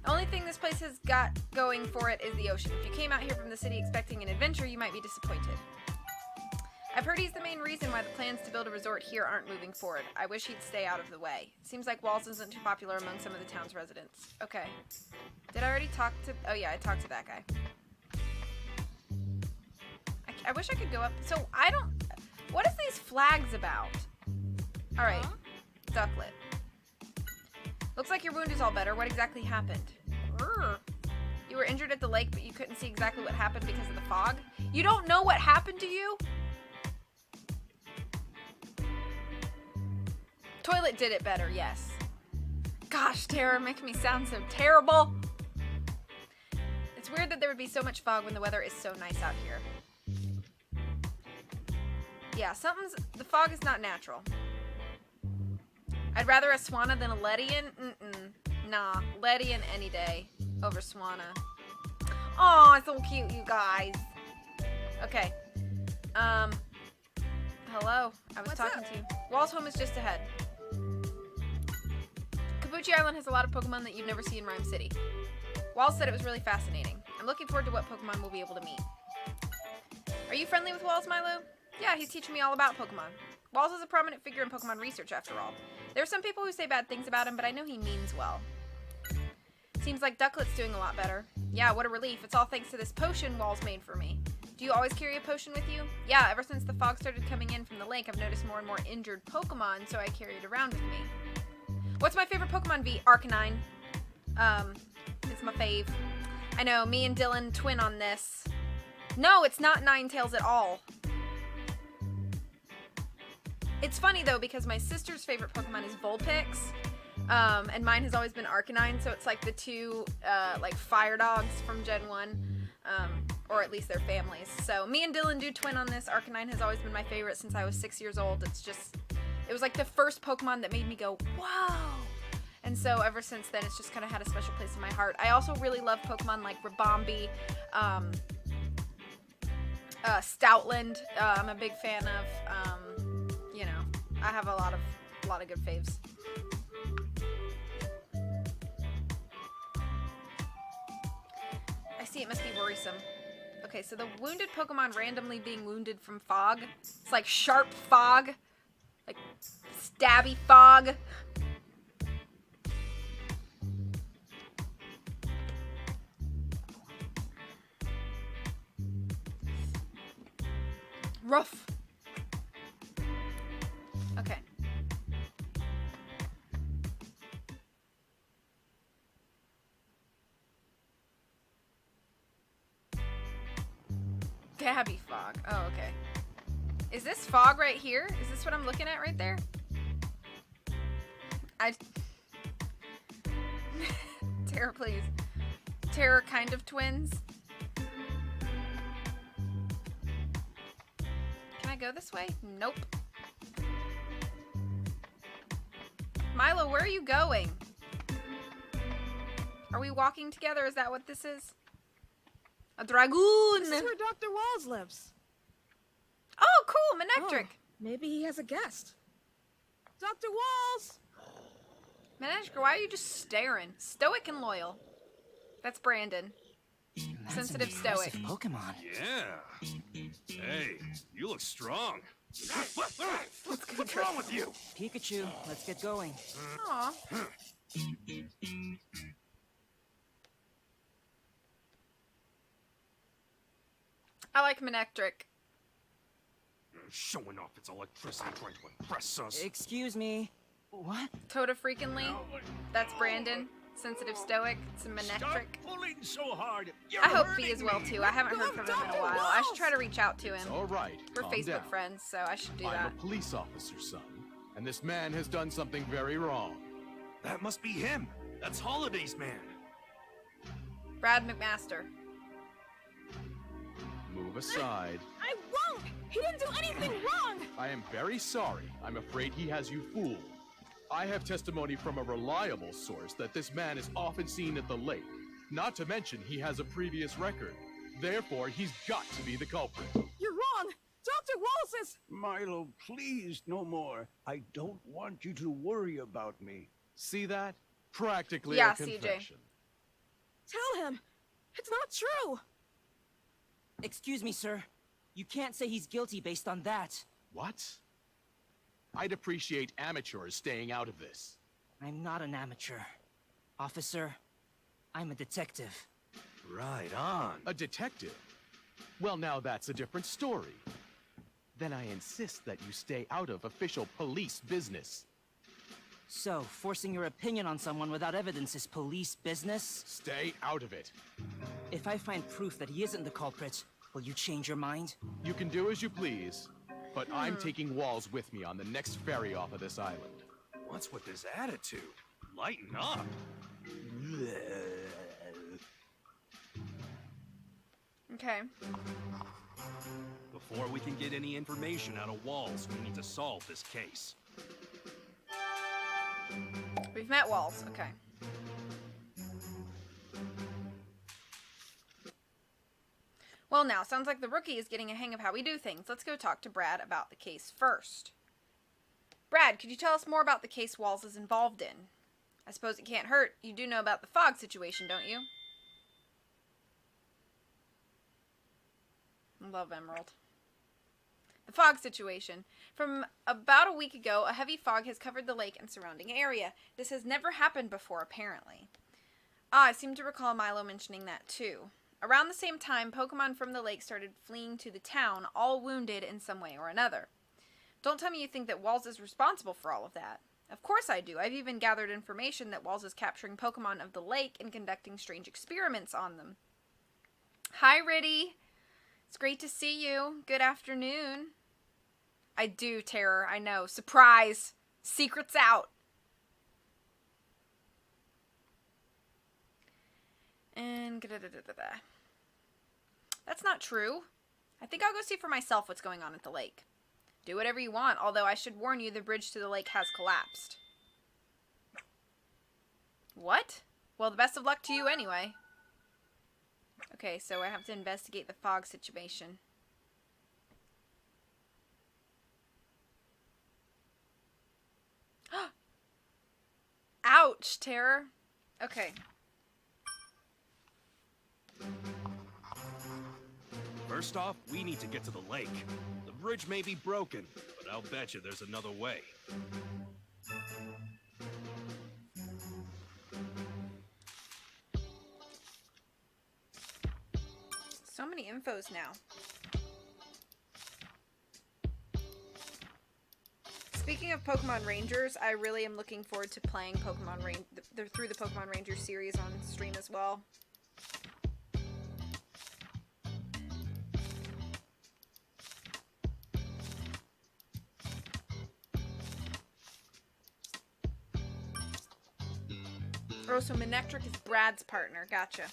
The only thing this place has got going for it is the ocean. If you came out here from the city expecting an adventure, you might be disappointed. I've heard he's the main reason why the plans to build a resort here aren't moving forward. I wish he'd stay out of the way. Seems like Walls isn't too popular among some of the town's residents. Okay. Did I already talk to... Oh yeah, I talked to that guy. I wish I could go up... So, I don't... What is these flags about? Alright. Ducklet. Looks like your wound is all better. What exactly happened? Urgh. You were injured at the lake, but you couldn't see exactly what happened because of the fog? You don't know what happened to you? Toilet did it better, yes. Gosh, Tara, making me sound so terrible. It's weird that there would be so much fog when the weather is so nice out here. Yeah, the fog is not natural. I'd rather a Swanna than a Ledian. Nah, Ledian any day over Swanna. Aw, it's so cute, you guys. Okay. Hello. I was talking to you. Wall's home is just ahead. Kabuchi Island has a lot of Pokemon that you'd never see in Rhyme City. Walls said it was really fascinating. I'm looking forward to what Pokemon we'll be able to meet. Are you friendly with Walls, Milo? Yeah, he's teaching me all about Pokemon. Walls is a prominent figure in Pokemon research, after all. There are some people who say bad things about him, but I know he means well. Seems like Ducklet's doing a lot better. Yeah, what a relief. It's all thanks to this potion Walls made for me. Do you always carry a potion with you? Yeah, ever since the fog started coming in from the lake, I've noticed more and more injured Pokemon, so I carry it around with me. What's my favorite Pokemon V? Arcanine. It's my fave. I know, me and Dylan twin on this. No, it's not Ninetales at all. It's funny though, because my sister's favorite Pokemon is Vulpix, and mine has always been Arcanine, so it's like the two, like fire dogs from Gen 1, or at least their families. So me and Dylan do twin on this. Arcanine has always been my favorite since I was 6 years old. It was like the first Pokemon that made me go, whoa! And so ever since then, it's just kind of had a special place in my heart. I also really love Pokemon like Ribombee, Stoutland. I'm a big fan of, you know, I have a lot of good faves. I see, it must be worrisome. Okay, so the wounded Pokemon randomly being wounded from fog. It's like sharp fog. Like stabby fog. Rough. Okay. Stabby fog. Oh, okay. Is this fog right here? Is this what I'm looking at right there? Terror, please. Terror kind of twins. Can I go this way? Nope. Milo, where are you going? Are we walking together? Is that what this is? A dragoon! This is where Dr. Walls lives. Oh, cool! Manectric! Oh, maybe he has a guest. Dr. Walls! Manectric, why are you just staring? Stoic and loyal. That's Brandon. That's Sensitive an impressive stoic. Pokemon. Yeah. Hey, you look strong. What's wrong with you? Pikachu, let's get going. Aw. I like Manectric. Showing off its electricity trying to impress us. Excuse me. What? Toda freakingly. That's Brandon. Sensitive stoic. It's a Manectric. pulling so hard. I hope he is well too. I haven't heard from him in a while. I should try to reach out to him. All right, We're calm Facebook down. friends, so I should do I'm that. a police officer, son, and this man has done something very wrong. That must be him. That's Holiday's man. Brad McMaster. Move aside. I won't! He didn't do anything wrong! I am very sorry. I'm afraid he has you fooled. I have testimony from a reliable source that this man is often seen at the lake. Not to mention he has a previous record. Therefore, he's got to be the culprit. You're wrong! Dr. Walls is... Milo, please, no more. I don't want you to worry about me. See that? Practically Yeah, a CJ. confession. Tell him! It's not true! Excuse me, sir. You can't say he's guilty based on that. What? I'd appreciate amateurs staying out of this. I'm not an amateur. Officer, I'm a detective. Right on. A detective? Well, now that's a different story. Then I insist that you stay out of official police business. So, forcing your opinion on someone without evidence is police business? Stay out of it. If I find proof that he isn't the culprit, will you change your mind? You can do as you please, but I'm taking Walls with me on the next ferry off of this island. What's with this attitude? Lighten up. Okay. Before we can get any information out of Walls, we need to solve this case. We've met Walls. Okay. Well, now, sounds like the rookie is getting a hang of how we do things. Let's go talk to Brad about the case first. Brad, could you tell us more about the case Walls is involved in? I suppose it can't hurt. You do know about the fog situation, don't you? Love Emerald. The fog situation. From about a week ago, a heavy fog has covered the lake and surrounding area. This has never happened before, apparently. Ah, I seem to recall Milo mentioning that too. Around the same time, Pokemon from the lake started fleeing to the town, all wounded in some way or another. Don't tell me you think that Walls is responsible for all of that. Of course I do. I've even gathered information that Walls is capturing Pokemon of the lake and conducting strange experiments on them. Hi, Riddy. It's great to see you. Good afternoon. I do, Terror. I know. Surprise! Secret's out. And... That's not true. I think I'll go see for myself what's going on at the lake. Do whatever you want, although I should warn you the bridge to the lake has collapsed. What? Well, the best of luck to you anyway. Okay, so I have to investigate the fog situation. Ouch, Terror. Okay. First off, we need to get to the lake. The bridge may be broken, but I'll bet you there's another way. So many infos now. Speaking of Pokemon Rangers, I really am looking forward to playing through the Pokemon Rangers series on stream as well. Oh, so Manectric is Brad's partner. Gotcha.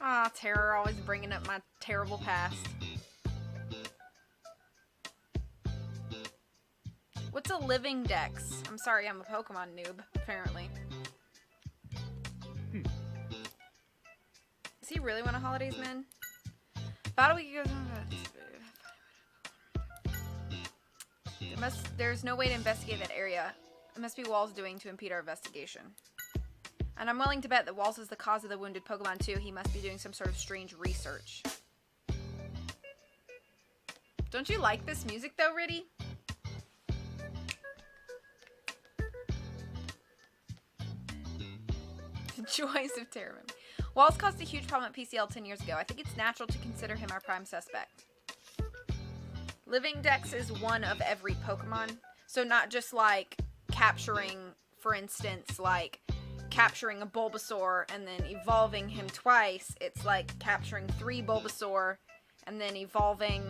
Ah, Terror always bringing up my terrible past. What's a living dex? I'm sorry, I'm a Pokemon noob, apparently. Does he really want a Holidays Man? Battle Week goes on. There's no way to investigate that area. It must be Walls doing to impede our investigation. And I'm willing to bet that Walls is the cause of the wounded Pokemon too. He must be doing some sort of strange research. Don't you like this music though, Riddy? The joys of Terror. Walls caused a huge problem at PCL 10 years ago. I think it's natural to consider him our prime suspect. Living Dex is one of every Pokemon. So not just like capturing, for instance, like capturing a Bulbasaur and then evolving him twice. It's like capturing 3 Bulbasaur and then evolving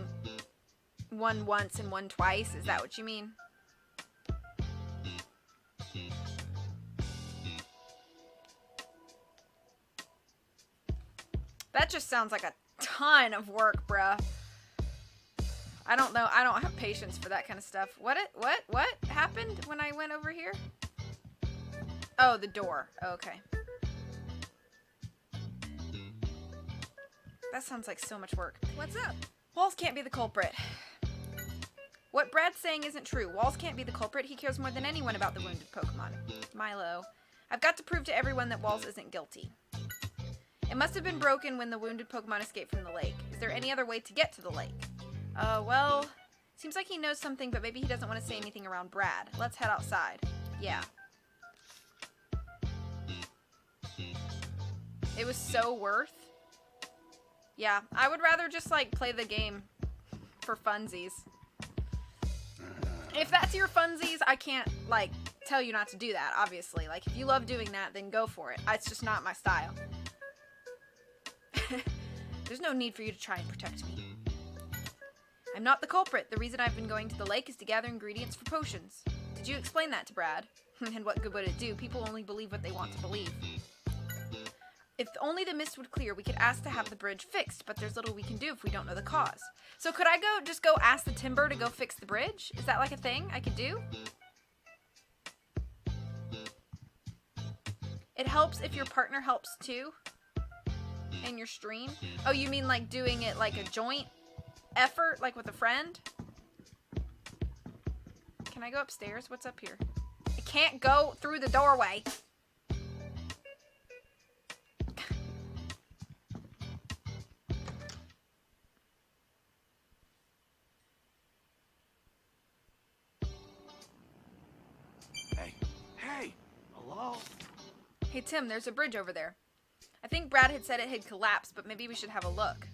one once and one twice. Is that what you mean? That just sounds like a ton of work, bruh. I don't know. I don't have patience for that kind of stuff. What happened when I went over here? Oh, the door. Oh, okay. That sounds like so much work. What's up? Walls can't be the culprit. What Brad's saying isn't true. Walls can't be the culprit. He cares more than anyone about the wounded Pokemon. Milo. I've got to prove to everyone that Walls isn't guilty. It must have been broken when the wounded Pokemon escaped from the lake. Is there any other way to get to the lake? Well, seems like he knows something, but maybe he doesn't want to say anything around Brad. Let's head outside. Yeah. It was so worth. Yeah, I would rather just, like, play the game for funsies. If that's your funsies, I can't, like, tell you not to do that, obviously. Like, if you love doing that, then go for it. It's just not my style. There's no need for you to try and protect me. I'm not the culprit. The reason I've been going to the lake is to gather ingredients for potions. Did you explain that to Brad? And what good would it do? People only believe what they want to believe. If only the mist would clear, we could ask to have the bridge fixed, but there's little we can do if we don't know the cause. So could I just go ask the Timber to go fix the bridge? Is that like a thing I could do? It helps if your partner helps too. In your stream? Oh, you mean like doing it like a joint effort, like with a friend? Can I go upstairs? What's up here? I can't go through the doorway. Hey, hello? Hey Tim, there's a bridge over there. I think Brad had said it had collapsed, but maybe we should have a look.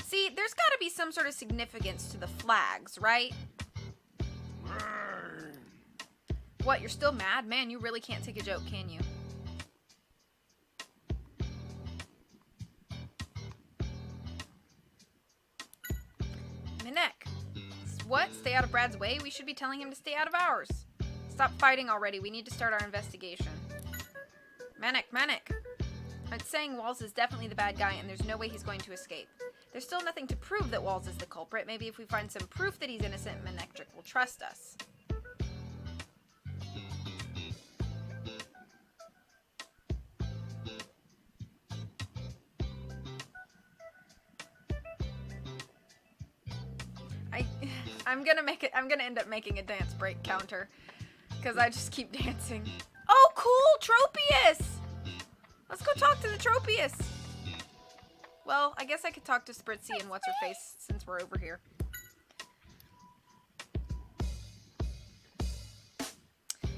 See, there's gotta be some sort of significance to the flags, right? What, you're still mad? Man, you really can't take a joke, can you? Minek. What? Stay out of Brad's way? We should be telling him to stay out of ours. Stop fighting already. We need to start our investigation. Manic. It's saying Walls is definitely the bad guy and there's no way he's going to escape. There's still nothing to prove that Walls is the culprit. Maybe if we find some proof that he's innocent, Manectric will trust us. I'm gonna end up making a dance break counter. Because I just keep dancing. Oh, cool! Tropius! Let's go talk to the Tropius. Well, I guess I could talk to Spritzy and What's-Her-Face since we're over here.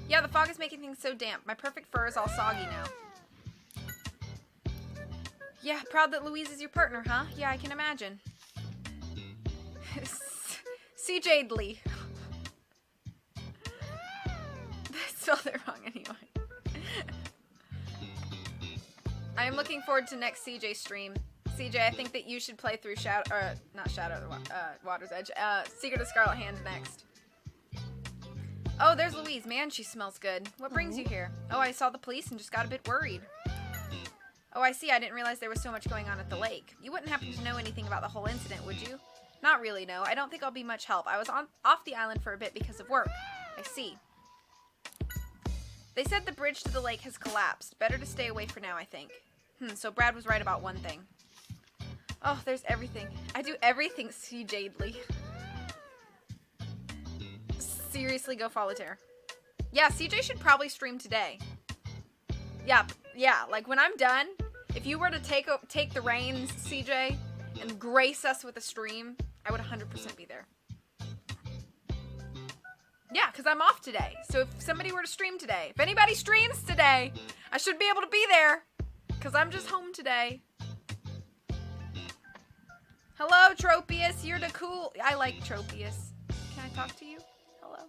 Yeah, the fog is making things so damp. My perfect fur is all soggy now. Yeah, proud that Louise is your partner, huh? Yeah, I can imagine. CJ Lee. I spelled it wrong anyway. I am looking forward to next CJ stream. CJ, I think that you should play through Water's Edge. Secret of Scarlet Hand next. Oh, there's Louise. Man, she smells good. What brings you here? Oh, I saw the police and just got a bit worried. Oh, I see. I didn't realize there was so much going on at the lake. You wouldn't happen to know anything about the whole incident, would you? Not really, no. I don't think I'll be much help. I was off the island for a bit because of work. I see. They said the bridge to the lake has collapsed. Better to stay away for now, I think. So Brad was right about one thing. Oh, there's everything. I do everything, CJ Lee. Seriously, go follow Tara. Yeah, CJ should probably stream today. Yeah, like when I'm done, if you were to take the reins, CJ, and grace us with a stream, I would 100% be there. Yeah, because I'm off today. So if somebody were to stream today, if anybody streams today, I should be able to be there. Because I'm just home today. Hello, Tropius. You're the cool... I like Tropius. Can I talk to you? Hello.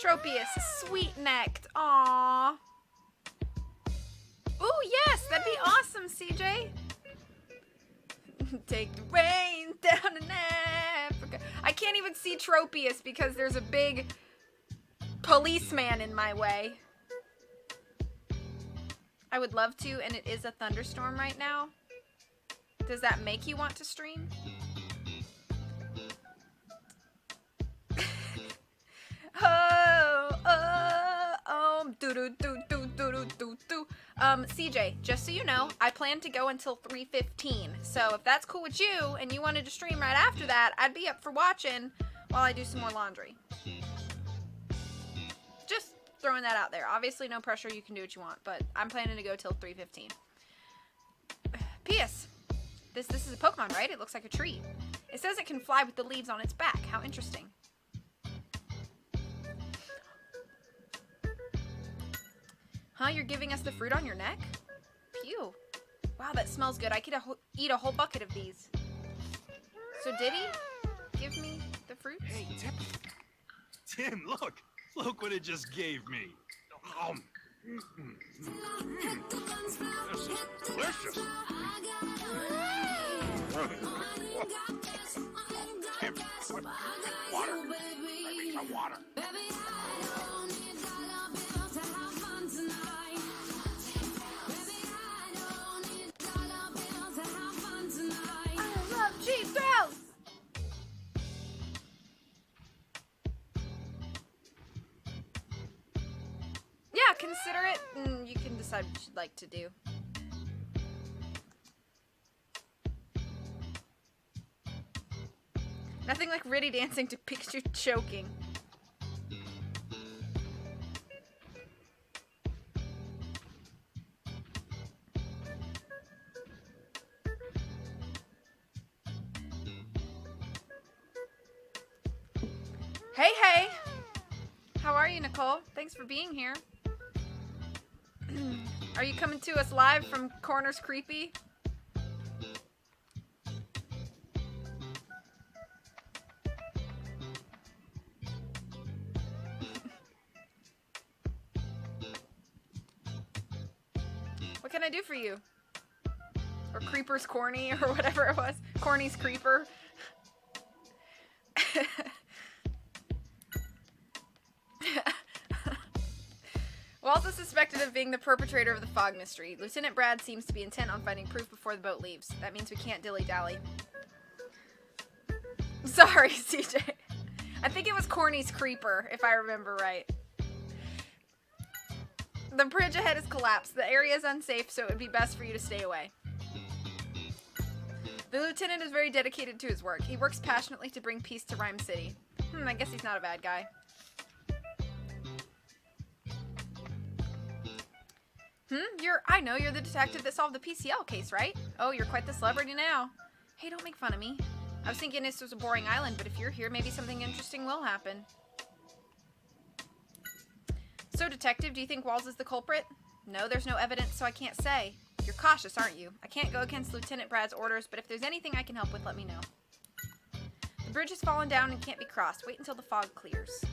Tropius, sweet-necked. Aww. Ooh, yes. That'd be awesome, CJ. Take the rain down in Africa. I can't even see Tropius because there's a big policeman in my way. I would love to, and it is a thunderstorm right now. Does that make you want to stream? CJ, just so you know, I plan to go until 3:15. So if that's cool with you, and you wanted to stream right after that, I'd be up for watching while I do some more laundry. Just throwing that out there. Obviously, no pressure. You can do what you want, but I'm planning to go till 3:15. P.S. This is a Pokemon, right? It looks like a tree. It says it can fly with the leaves on its back. How interesting. Huh? You're giving us the fruit on your neck? Pew. Wow, that smells good. I could eat a whole bucket of these. So did he give me the fruits? Hey, Tim, look. Look what it just gave me. This is delicious. Tim, water. Let me some water. I love cheese grills. Yeah, consider it, and you can decide what you'd like to do. Nothing like Riddy dancing to Pikachu choking. Hey! How are you, Nicole? Thanks for being here. Are you coming to us live from Corners Creepy? What can I do for you? Or Creeper's Corny, or whatever it was. Corny's Creeper. Also suspected of being the perpetrator of the fog mystery. Lieutenant Brad seems to be intent on finding proof before the boat leaves. That means we can't dilly-dally. Sorry, CJ. I think it was Corny's Creeper, if I remember right. The bridge ahead has collapsed. The area is unsafe, so it would be best for you to stay away. The lieutenant is very dedicated to his work. He works passionately to bring peace to Rhyme City. I guess he's not a bad guy. I know, you're the detective that solved the PCL case, right? Oh, you're quite the celebrity now. Hey, don't make fun of me. I was thinking this was a boring island, but if you're here, maybe something interesting will happen. So, detective, do you think Walls is the culprit? No, there's no evidence, so I can't say. You're cautious, aren't you? I can't go against Lieutenant Brad's orders, but if there's anything I can help with, let me know. The bridge has fallen down and can't be crossed. Wait until the fog clears.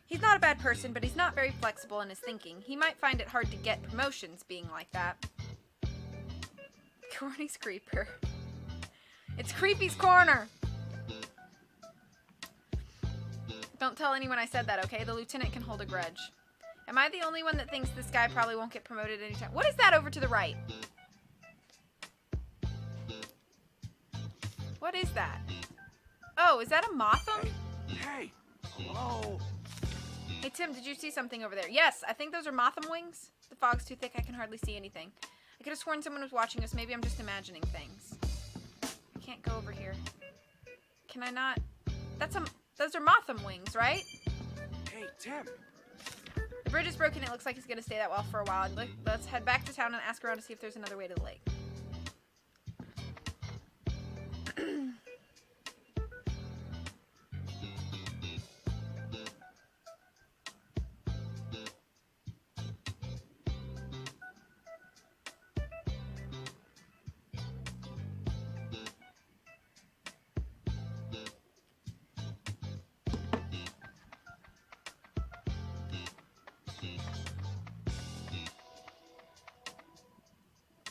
He's not a bad person, but he's not very flexible in his thinking. He might find it hard to get promotions being like that. Corny's Creeper. It's Creepy's Corner! Don't tell anyone I said that, okay? The lieutenant can hold a grudge. Am I the only one that thinks this guy probably won't get promoted anytime? What is that over to the right? What is that? Oh, is that a Motham? Hey! Hello? Hey, Tim, did you see something over there? Yes, I think those are Motham wings. The fog's too thick, I can hardly see anything. I could have sworn someone was watching us. Maybe I'm just imagining things. I can't go over here. Can I not? Those are Motham wings, right? Hey, Tim! The bridge is broken. It looks like it's going to stay that well for a while. Let's head back to town and ask around to see if there's another way to the lake.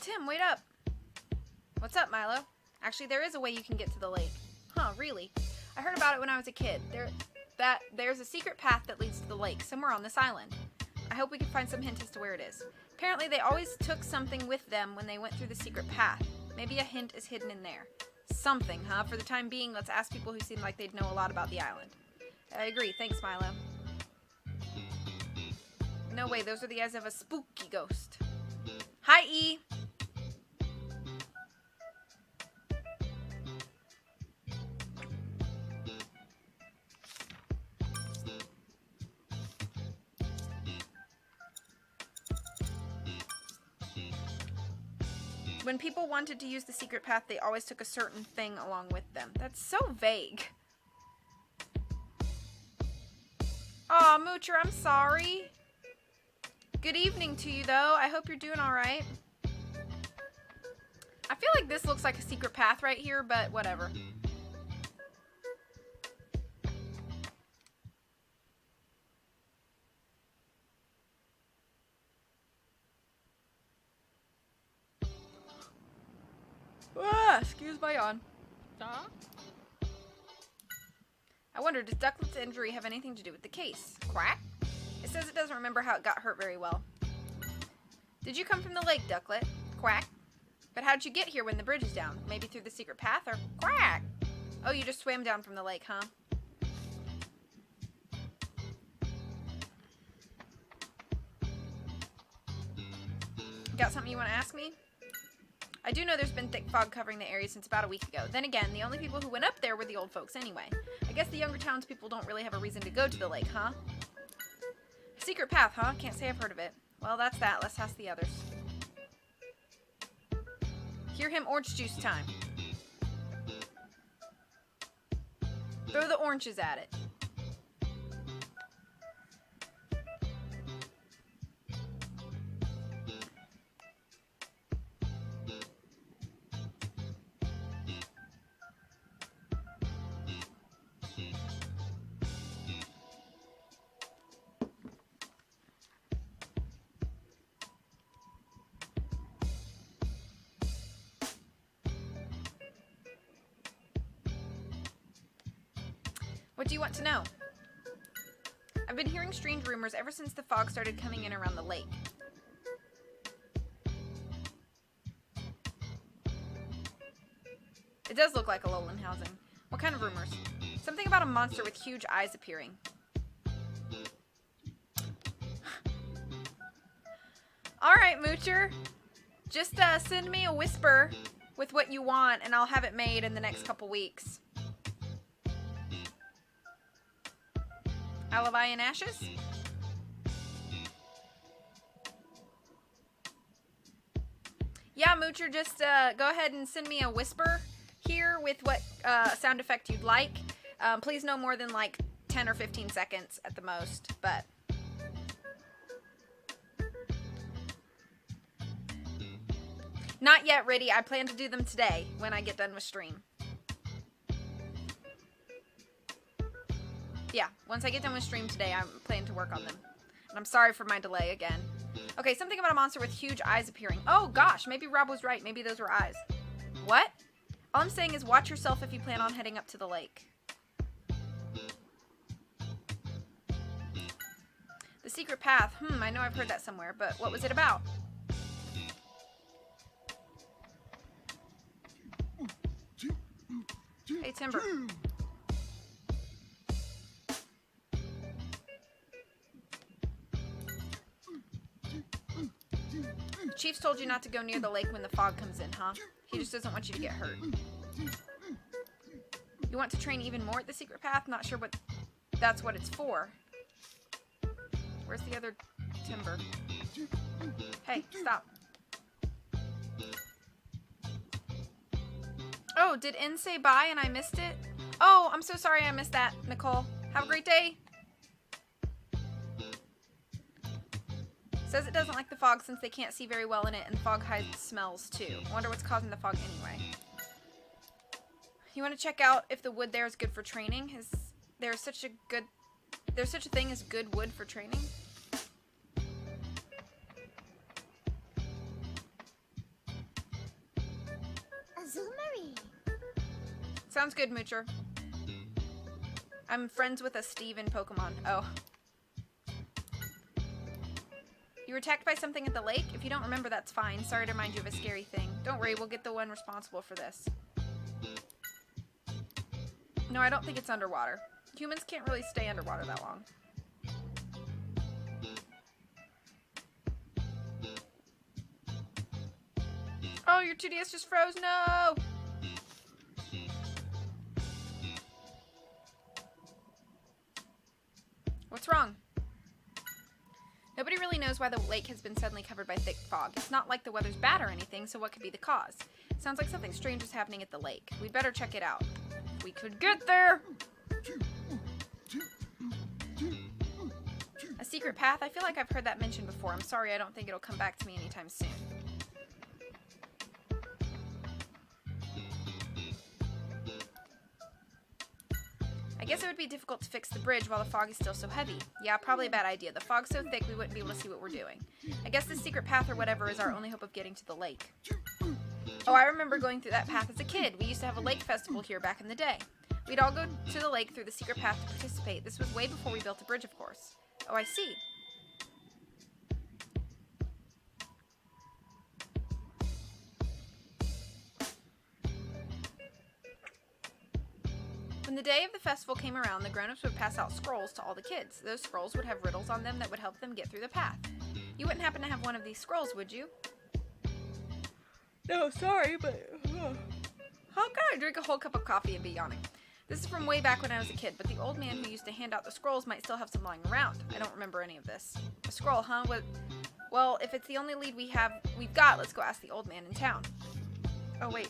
Tim, wait up. What's up, Milo? Actually, there is a way you can get to the lake. Huh, really? I heard about it when I was a kid. There's a secret path that leads to the lake, somewhere on this island. I hope we can find some hint as to where it is. Apparently, they always took something with them when they went through the secret path. Maybe a hint is hidden in there. Something, huh? For the time being, let's ask people who seem like they'd know a lot about the island. I agree. Thanks, Milo. No way, those are the eyes of a spooky ghost. Hi, E! When people wanted to use the secret path, they always took a certain thing along with them. That's so vague. Aw, Moocher, I'm sorry. Good evening to you, though. I hope you're doing alright. I feel like this looks like a secret path right here, but whatever. Excuse my yawn. I wonder, does Ducklet's injury have anything to do with the case? Quack? It says it doesn't remember how it got hurt very well. Did you come from the lake, Ducklet? Quack. But how'd you get here when the bridge is down? Maybe through the secret path, or quack? Oh, you just swam down from the lake, huh? Got something you want to ask me? I do know there's been thick fog covering the area since about a week ago. Then again, the only people who went up there were the old folks anyway. I guess the younger townspeople don't really have a reason to go to the lake, huh? Secret path, huh? Can't say I've heard of it. Well, that's that. Let's ask the others. Hear him, orange juice time. Throw the oranges at it. What do you want to know? I've been hearing strange rumors ever since the fog started coming in around the lake. It does look like a lowland housing. What kind of rumors? Something about a monster with huge eyes appearing. Alright, Moocher. Just send me a whisper with what you want, and I'll have it made in the next couple weeks. Alibi in Ashes? Yeah, Moocher, just go ahead and send me a whisper here with what sound effect you'd like. Please no more than like 10 or 15 seconds at the most, but... Not yet, Riddy. I plan to do them today when I get done with stream. Yeah, once I get done with stream today, I'm planning to work on them. And I'm sorry for my delay again. Okay, something about a monster with huge eyes appearing. Oh gosh, maybe Rob was right. Maybe those were eyes. What? All I'm saying is watch yourself if you plan on heading up to the lake. The secret path. I know I've heard that somewhere, but what was it about? Hey, Timber. Chief's told you not to go near the lake when the fog comes in, huh? He just doesn't want you to get hurt. You want to train even more at the secret path? Not sure what that's what it's for. Where's the other Timber? Hey, stop. Oh, did N say bye and I missed it? Oh, I'm so sorry I missed that, Nicole. Have a great day. Says it doesn't like the fog since they can't see very well in it, and the fog hides smells too. I wonder what's causing the fog anyway. You want to check out if the wood there is good for training? Is there such a thing as good wood for training? Azumari. Sounds good, Moocher. I'm friends with a Steve in Pokemon. Oh. You were attacked by something at the lake? If you don't remember, that's fine. Sorry to remind you of a scary thing. Don't worry, we'll get the one responsible for this. No, I don't think it's underwater. Humans can't really stay underwater that long. Oh, your 2DS just froze. No! What's wrong? Nobody really knows why the lake has been suddenly covered by thick fog. It's not like the weather's bad or anything, so what could be the cause? Sounds like something strange is happening at the lake. We'd better check it out. If we could get there! A secret path? I feel like I've heard that mentioned before. I'm sorry, I don't think it'll come back to me anytime soon. I guess it would be difficult to fix the bridge while the fog is still so heavy. Yeah, probably a bad idea. The fog's so thick we wouldn't be able to see what we're doing. I guess this secret path or whatever is our only hope of getting to the lake. Oh, I remember going through that path as a kid. We used to have a lake festival here back in the day. We'd all go to the lake through the secret path to participate. This was way before we built the bridge, of course. Oh, I see. When the day of the festival came around, the grown-ups would pass out scrolls to all the kids. Those scrolls would have riddles on them that would help them get through the path. You wouldn't happen to have one of these scrolls, would you? No, sorry, but... How can I drink a whole cup of coffee and be yawning? This is from way back when I was a kid, but the old man who used to hand out the scrolls might still have some lying around. I don't remember any of this. A scroll, huh? Well, if it's the only lead we've got, let's go ask the old man in town. Oh, wait.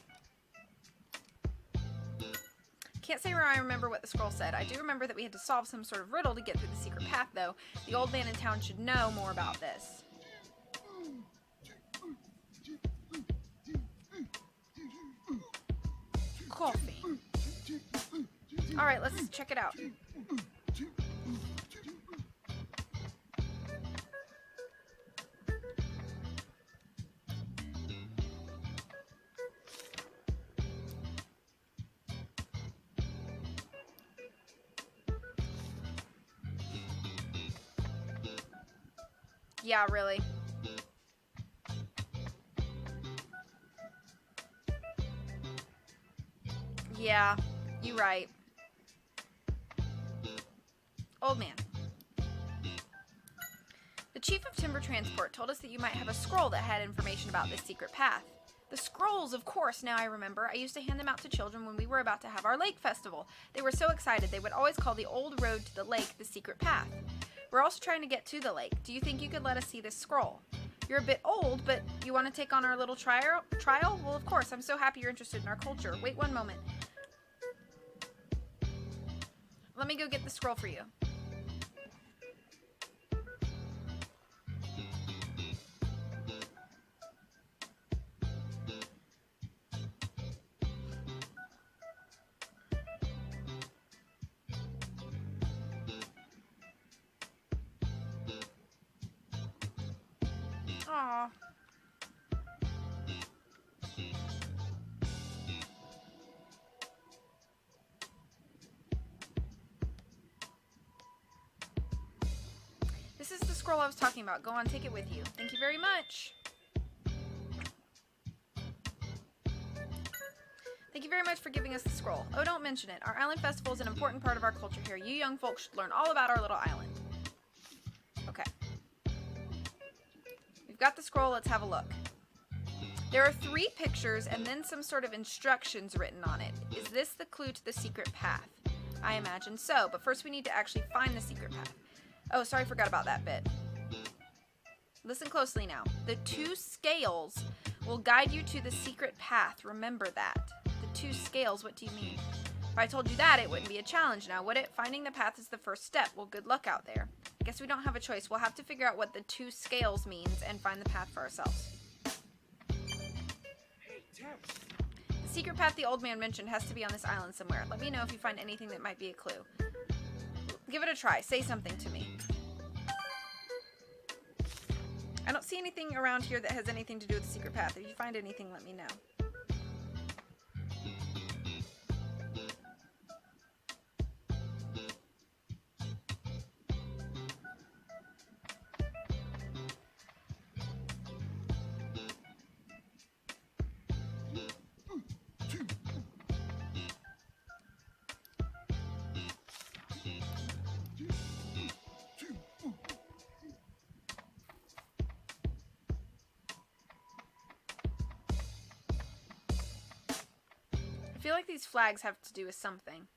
Can't say where I remember what the scroll said. I do remember that we had to solve some sort of riddle to get through the secret path, though. The old man in town should know more about this. Coffee. Alright, let's check it out. Yeah, really. Yeah, you right. Old man. The chief of Timber Transport told us that you might have a scroll that had information about this secret path. The scrolls, of course, now I remember. I used to hand them out to children when we were about to have our lake festival. They were so excited, they would always call the old road to the lake the secret path. We're also trying to get to the lake. Do you think you could let us see this scroll? You're a bit old, but you want to take on our little trial? Well, of course. I'm so happy you're interested in our culture. Wait one moment. Let me go get the scroll for you. Aww. This is the scroll I was talking about. Go on, take it with you. Thank you very much. Thank you very much for giving us the scroll. Oh, don't mention it. Our island festival is an important part of our culture here. You young folks should learn all about our little island. Okay. We've got the scroll. Let's have a look. There are 3 pictures and then some sort of instructions written on it. Is this the clue to the secret path? I imagine so, but first we need to actually find the secret path. Oh, sorry, I forgot about that bit. Listen closely now. The 2 scales will guide you to the secret path. Remember that. The 2 scales, what do you mean? If I told you that, it wouldn't be a challenge now, would it? Finding the path is the first step. Well, good luck out there. I guess we don't have a choice. We'll have to figure out what the 2 scales means and find the path for ourselves. The secret path the old man mentioned has to be on this island somewhere. Let me know if you find anything that might be a clue. Give it a try. Say something to me. I don't see anything around here that has anything to do with the secret path. If you find anything, let me know. I feel like these flags have to do with something.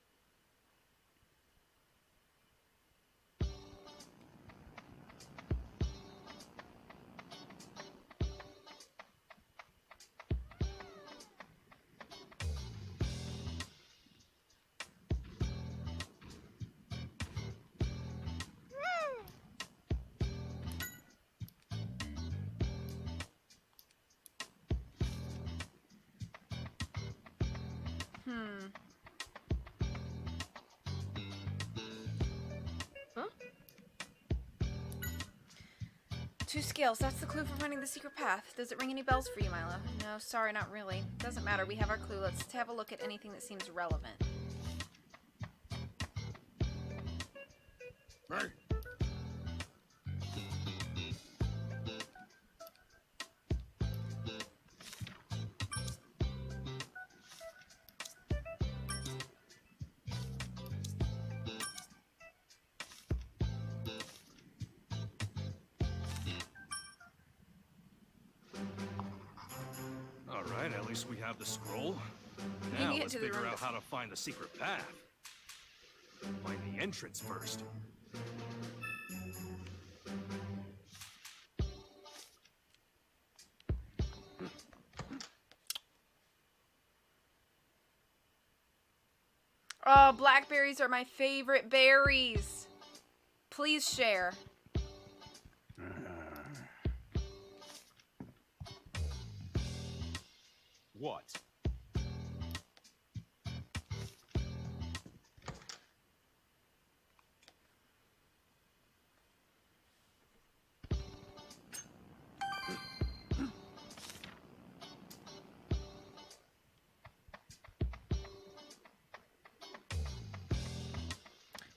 Huh? 2 scales. That's the clue for finding the secret path. Does it ring any bells for you, Milo? No, sorry, not really. Doesn't matter. We have our clue. Let's have a look at anything that seems relevant. Hey. Alright, at least we have the scroll. You Now can get let's to the figure room out how to find the secret path. Find the entrance first. Oh, blackberries are my favorite berries. Please share. What?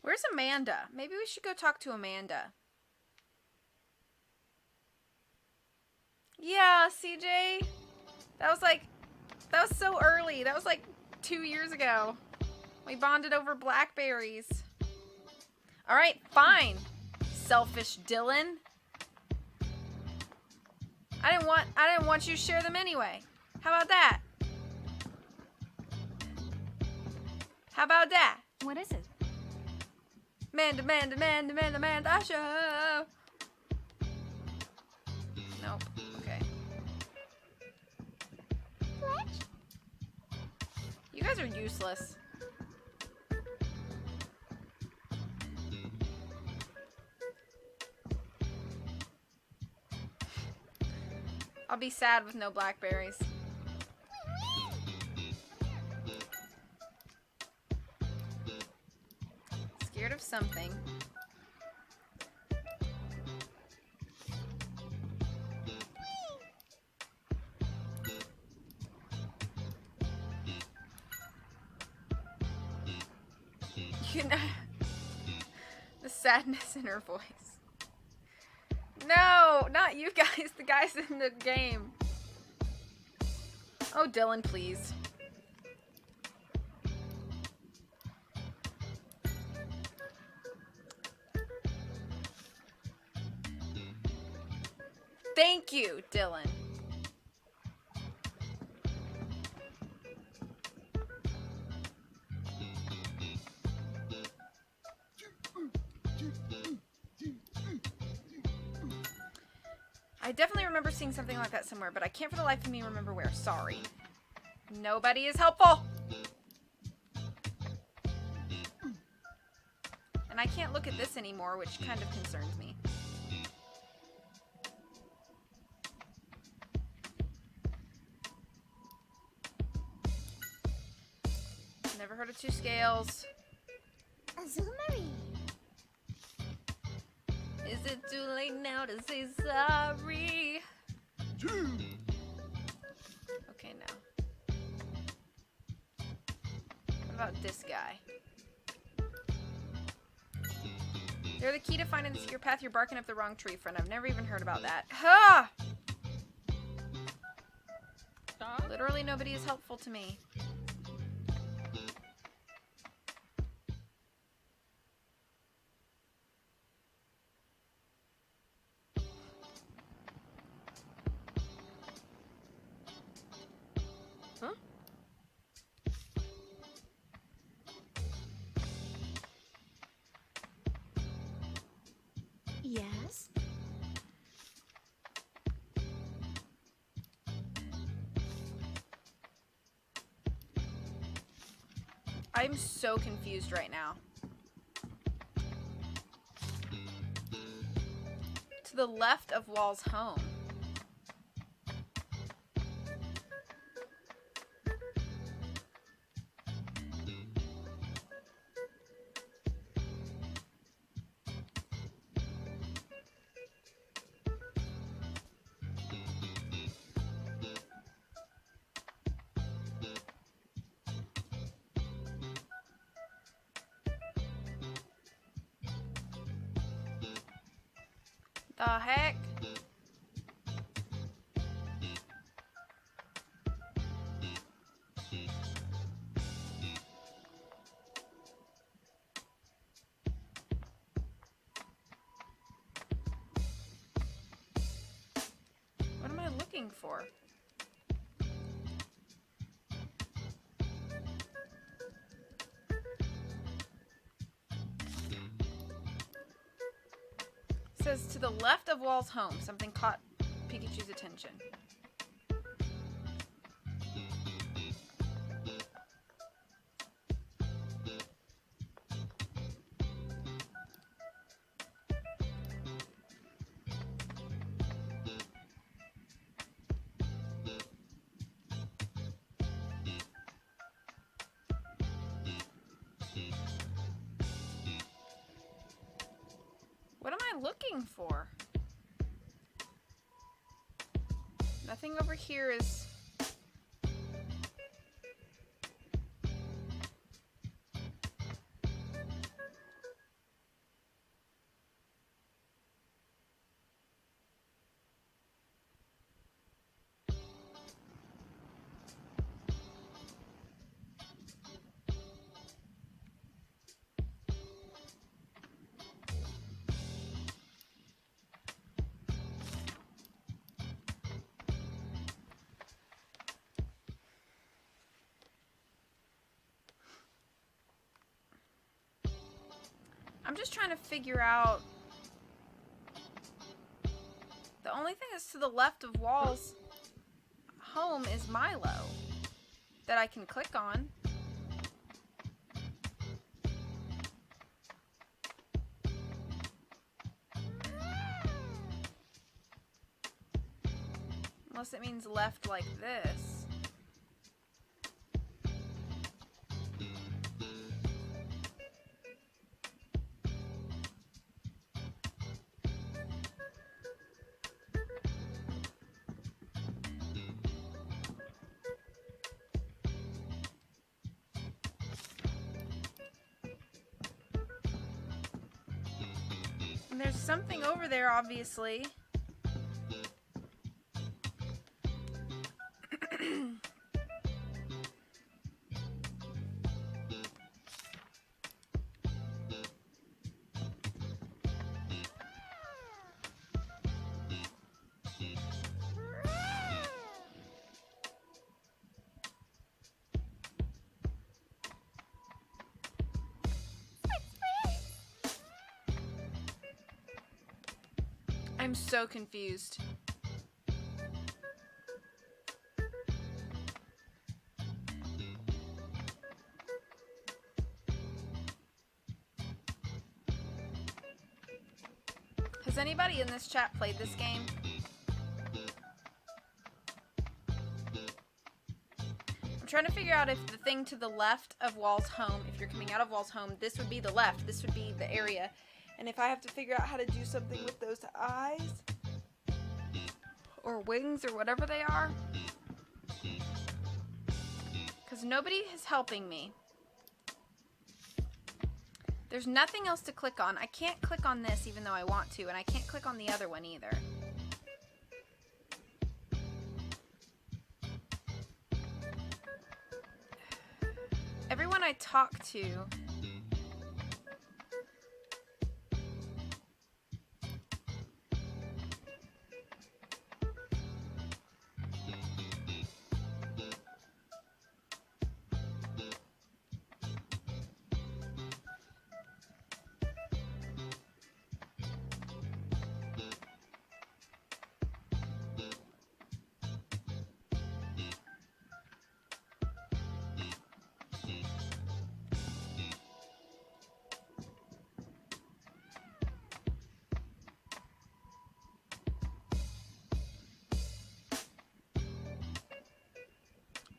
Where's Amanda? Maybe we should go talk to Amanda. Yeah, CJ. That was so early. That was like 2 years ago. We bonded over blackberries. All right, fine. Selfish Dylan. I didn't want you to share them anyway. How about that? How about that? What is it? Amanda show. Nope. Okay. Fletch? You guys are useless. I'll be sad with no blackberries. Scared of something. You know, the sadness in her voice. No, not you guys, the guys in the game. Oh, Dylan, please. Thank you, Dylan. I definitely remember seeing something like that somewhere, but I can't for the life of me remember where. Sorry. Nobody is helpful. And I can't look at this anymore, which kind of concerns me. Never heard of two scales. Azumari. Is it too late now to say sorry? Okay, now. What about this guy? They're the key to finding the secret path. You're barking up the wrong tree, friend. I've never even heard about that. Ha! Literally nobody is helpful to me. Huh? Yes? I'm so confused right now. To the left of Wall's home. The heck? What am I looking for? It says to the left of Wall's home. Something caught Pikachu's attention. What am I looking for? Nothing over here is... just trying to figure out... The only thing that's to the left of Wall's home is Milo that I can click on. Unless it means left like this. And there's something over there, obviously. I'm so confused. Has anybody in this chat played this game? I'm trying to figure out if the thing to the left of Wall's home, if you're coming out of Wall's home, this would be the left, this would be the area. And if I have to figure out how to do something with those eyes, or wings, or whatever they are. Because nobody is helping me. There's nothing else to click on. I can't click on this even though I want to, and I can't click on the other one either. Everyone I talk to...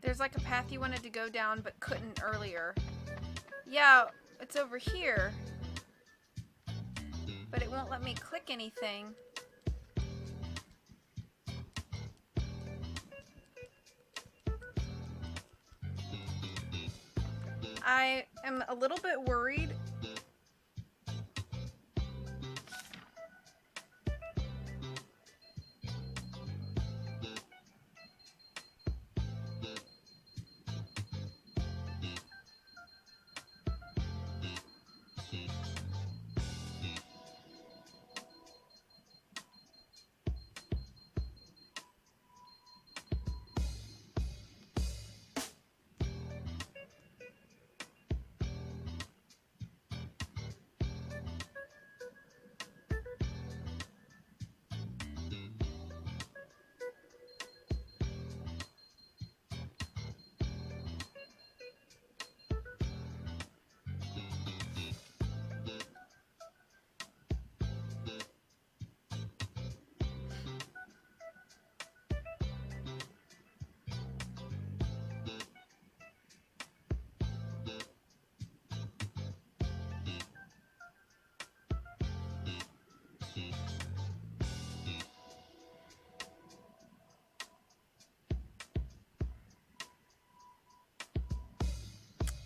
There's like a path you wanted to go down but couldn't earlier. Yeah, it's over here. But it won't let me click anything. I am a little bit worried.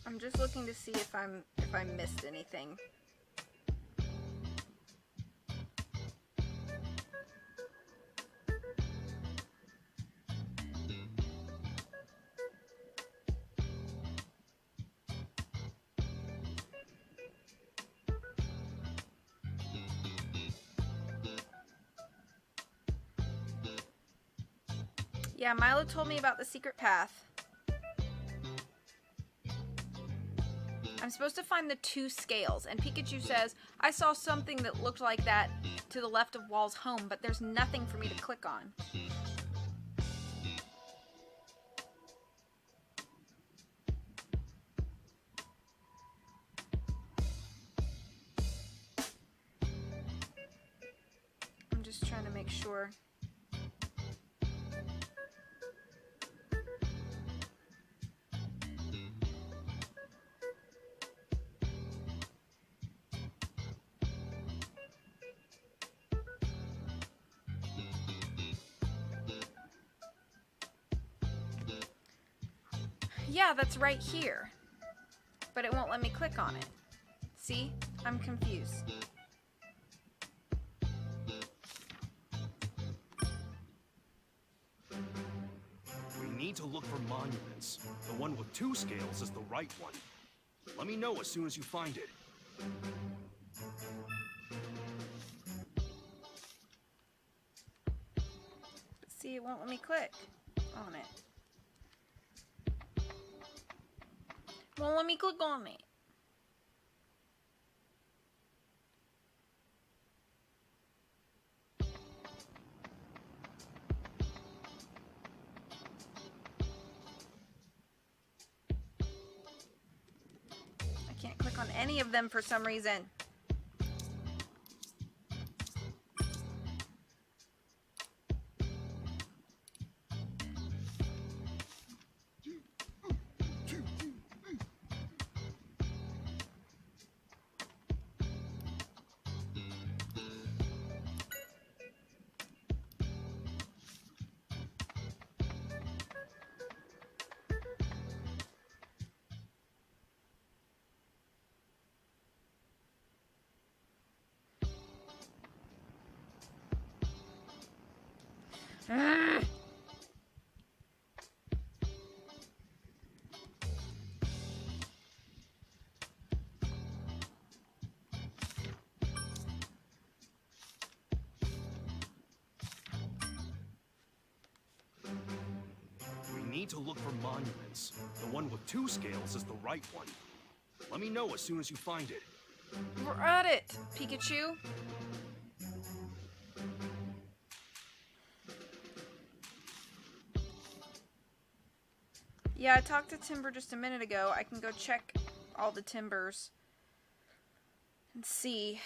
I'm just looking to see if I missed anything. Yeah, Milo told me about the secret path. I'm supposed to find the 2 scales, and Pikachu says, I saw something that looked like that to the left of Wall's home, but there's nothing for me to click on. I'm just trying to make sure. Yeah, that's right here. But it won't let me click on it. See? I'm confused. We need to look for monuments. The one with 2 scales is the right one. Let me know as soon as you find it. But see, it won't let me click on it. Won't let me click on it. I can't click on any of them for some reason. We need to look for monuments. The one with 2 scales is the right one. Let me know as soon as you find it. We're at it, Pikachu. Yeah, I talked to Timber just a minute ago. I can go check all the timbers and see.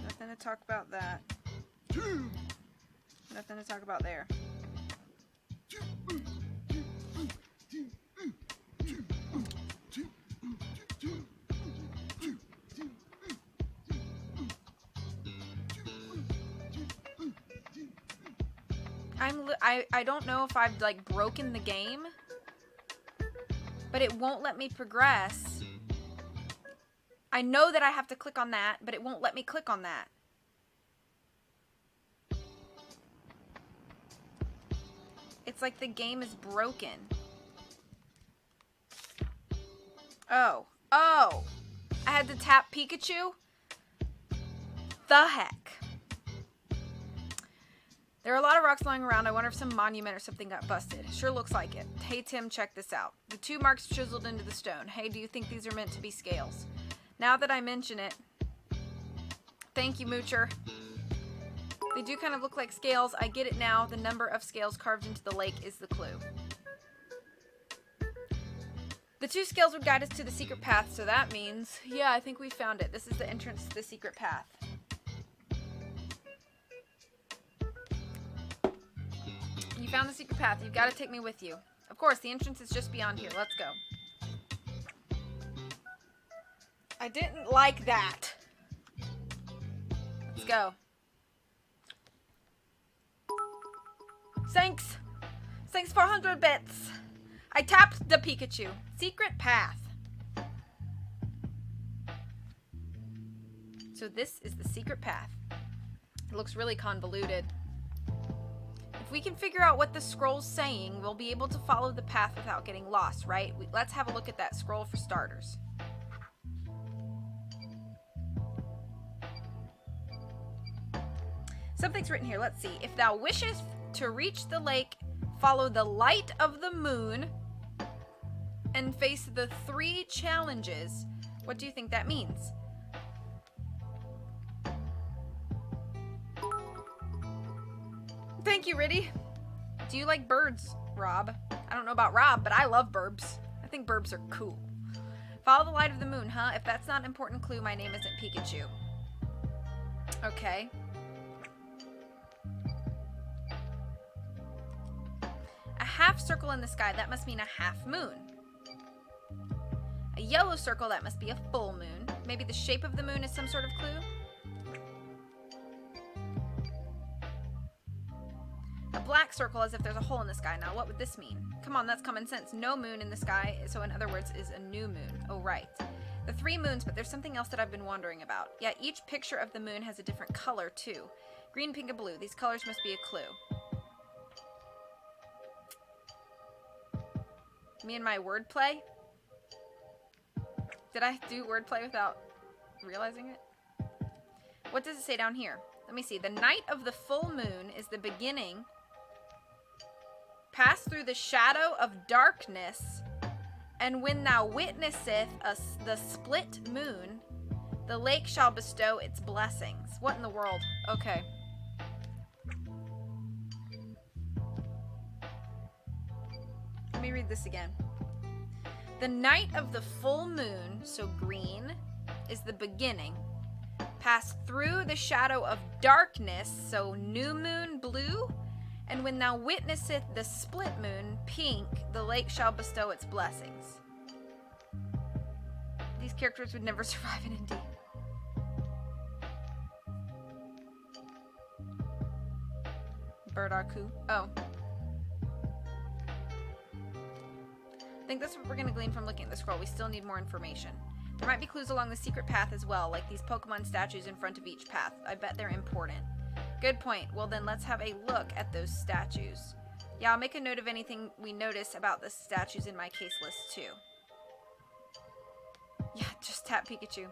Nothing to talk about that. Nothing to talk about there. I don't know if I've like broken the game, but it won't let me progress. I know that I have to click on that, but it won't let me click on that. It's like the game is broken. Oh. Oh! I had to tap Pikachu? The heck. There are a lot of rocks lying around. I wonder if some monument or something got busted. Sure looks like it. Hey Tim, check this out. The 2 marks chiseled into the stone. Hey, do you think these are meant to be scales? Now that I mention it. Thank you, Moocher. They do kind of look like scales. I get it now. The number of scales carved into the lake is the clue. The 2 scales would guide us to the secret path, so that means... Yeah, I think we found it. This is the entrance to the secret path. You found the secret path. You've got to take me with you. Of course, the entrance is just beyond here. Let's go. I didn't like that. Let's go. Thanks. Thanks for 100 bits. I tapped the Pikachu. Secret path. So this is the secret path. It looks really convoluted. If we can figure out what the scroll's saying, we'll be able to follow the path without getting lost, right? Let's have a look at that scroll for starters. Something's written here. Let's see. If thou wishest to reach the lake, follow the light of the moon and face the 3 challenges. What do you think that means? Thank you, Riddy. Do you like birds, Rob? I don't know about Rob, but I love burbs. I think burbs are cool. Follow the light of the moon, huh? If that's not an important clue, my name isn't Pikachu. Okay. A half circle in the sky, that must mean a half moon. A yellow circle, that must be a full moon. Maybe the shape of the moon is some sort of clue? A black circle as if there's a hole in the sky. Now, what would this mean? Come on, that's common sense. No moon in the sky, so in other words, is a new moon. Oh, right. The 3 moons, but there's something else that I've been wondering about. Yeah, each picture of the moon has a different color, too. Green, pink, and blue. These colors must be a clue. Me and my wordplay? Did I do wordplay without realizing it? What does it say down here? Let me see. The night of the full moon is the beginning. Pass through the shadow of darkness, and when thou witnesseth the split moon, the lake shall bestow its blessings. What in the world? Okay. Let me read this again. The night of the full moon, so green, is the beginning. Pass through the shadow of darkness, so new moon, blue. And when thou witnesseth the split moon, pink, the lake shall bestow its blessings. These characters would never survive an Indy. Birdarku. Oh. I think that's what we're going to glean from looking at the scroll. We still need more information. There might be clues along the secret path as well, like these Pokemon statues in front of each path. I bet they're important. Good point. Well then, let's have a look at those statues. Yeah, I'll make a note of anything we notice about the statues in my case list too. Yeah, just tap Pikachu.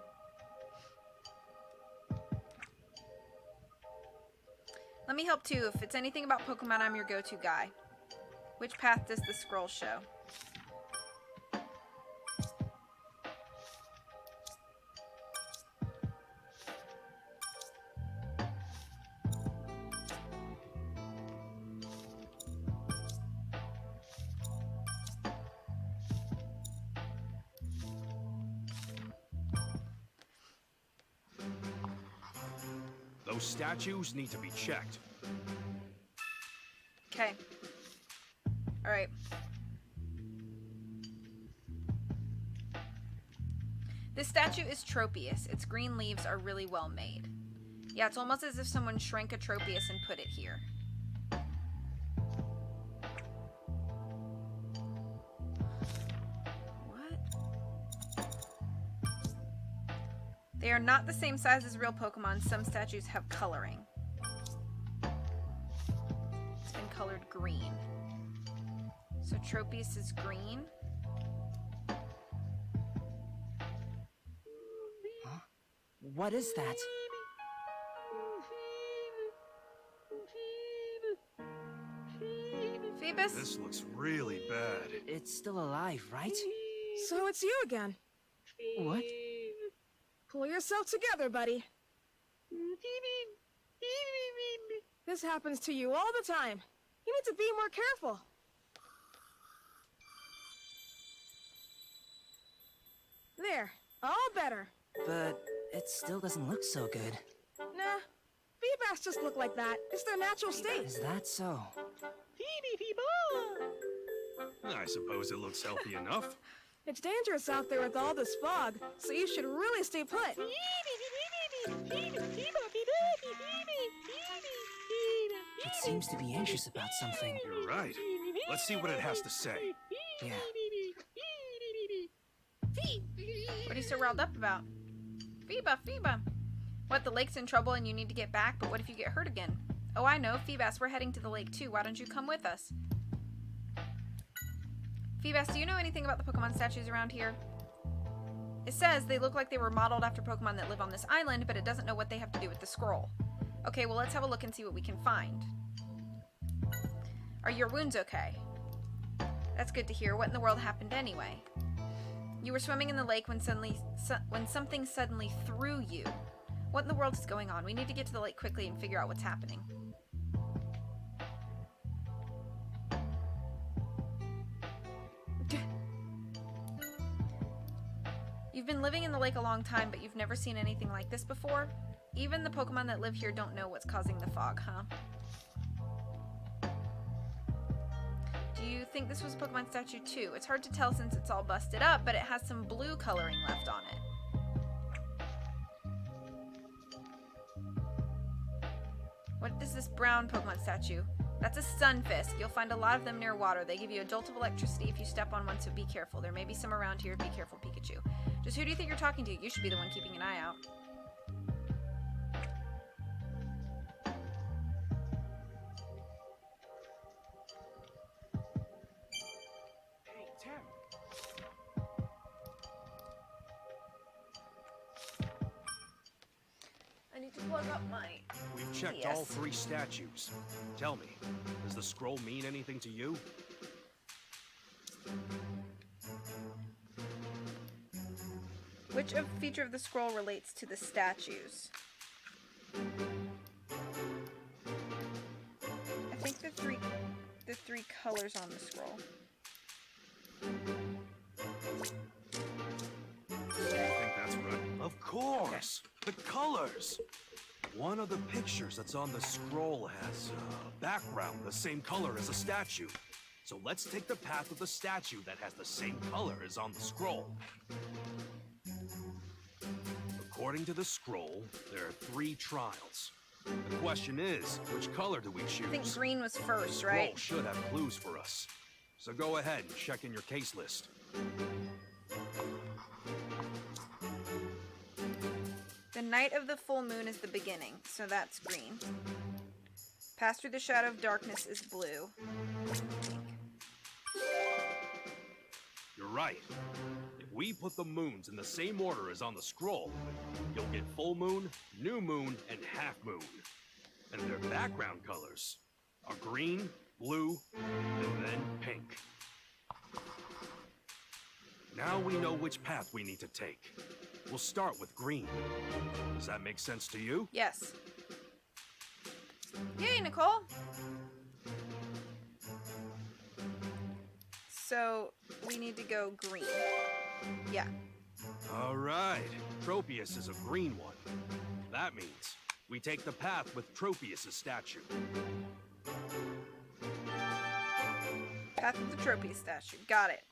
Let me help too. If it's anything about Pokemon, I'm your go-to guy. Which path does the scroll show? Those statues need to be checked. Okay. Alright. This statue is Tropius. Its green leaves are really well made. Yeah, it's almost as if someone shrank a Tropius and put it here. They are not the same size as real Pokemon. Some statues have coloring. It's been colored green. So Tropius is green. Huh? What is that? Phoebus? This looks really bad. It's still alive, right? So it's you again. What? Pull yourself together, buddy. This happens to you all the time. You need to be more careful. There, all better. But it still doesn't look so good. Nah, Feebas just look like that. It's their natural state. Is that so? I suppose it looks healthy enough. It's dangerous out there with all this fog, so you should really stay put. It seems to be anxious about something. You're right. Let's see what it has to say. Yeah. What are you so riled up about? Phoeba. What, the lake's in trouble and you need to get back, but what if you get hurt again? Oh, I know. Phoebus, we're heading to the lake too. Why don't you come with us? Phoebus, do you know anything about the Pokemon statues around here? It says they look like they were modeled after Pokemon that live on this island, but it doesn't know what they have to do with the scroll. Okay, well, let's have a look and see what we can find. Are your wounds okay? That's good to hear. What in the world happened anyway? You were swimming in the lake when something suddenly threw you. What in the world is going on? We need to get to the lake quickly and figure out what's happening. You've been living in the lake a long time, but you've never seen anything like this before? Even the Pokemon that live here don't know what's causing the fog, huh? Do you think this was a Pokemon statue too? It's hard to tell since it's all busted up, but it has some blue coloring left on it. What is this brown Pokemon statue? That's a Sunfisk. You'll find a lot of them near water. They give you a jolt of electricity if you step on one, so be careful. There may be some around here. Be careful, Pikachu. Just who do you think you're talking to? You should be the one keeping an eye out. Hey, Tim. I need to plug up my... We've checked all 3 statues. Tell me, does the scroll mean anything to you? Which feature of the scroll relates to the statues? I think the three colors on the scroll. You think that's right? Of course! The colors! One of the pictures that's on the scroll has a background the same color as a statue. So let's take the path of the statue that has the same color as on the scroll. According to the scroll, there are 3 trials. The question is, which color do we choose? I think green was first, The right? scroll should have clues for us. So go ahead and check in your case list. The night of the full moon is the beginning, so that's green. Pass through the shadow of darkness is blue. You're right. If we put the moons in the same order as on the scroll, you'll get full moon, new moon, and half moon. And their background colors are green, blue, and then pink. Now we know which path we need to take. We'll start with green. Does that make sense to you? Yes. Yay, Nicole! So, we need to go green. Yeah. All right. Tropius is a green one. That means we take the path with Tropius' statue. Path of the Tropius statue. Got it.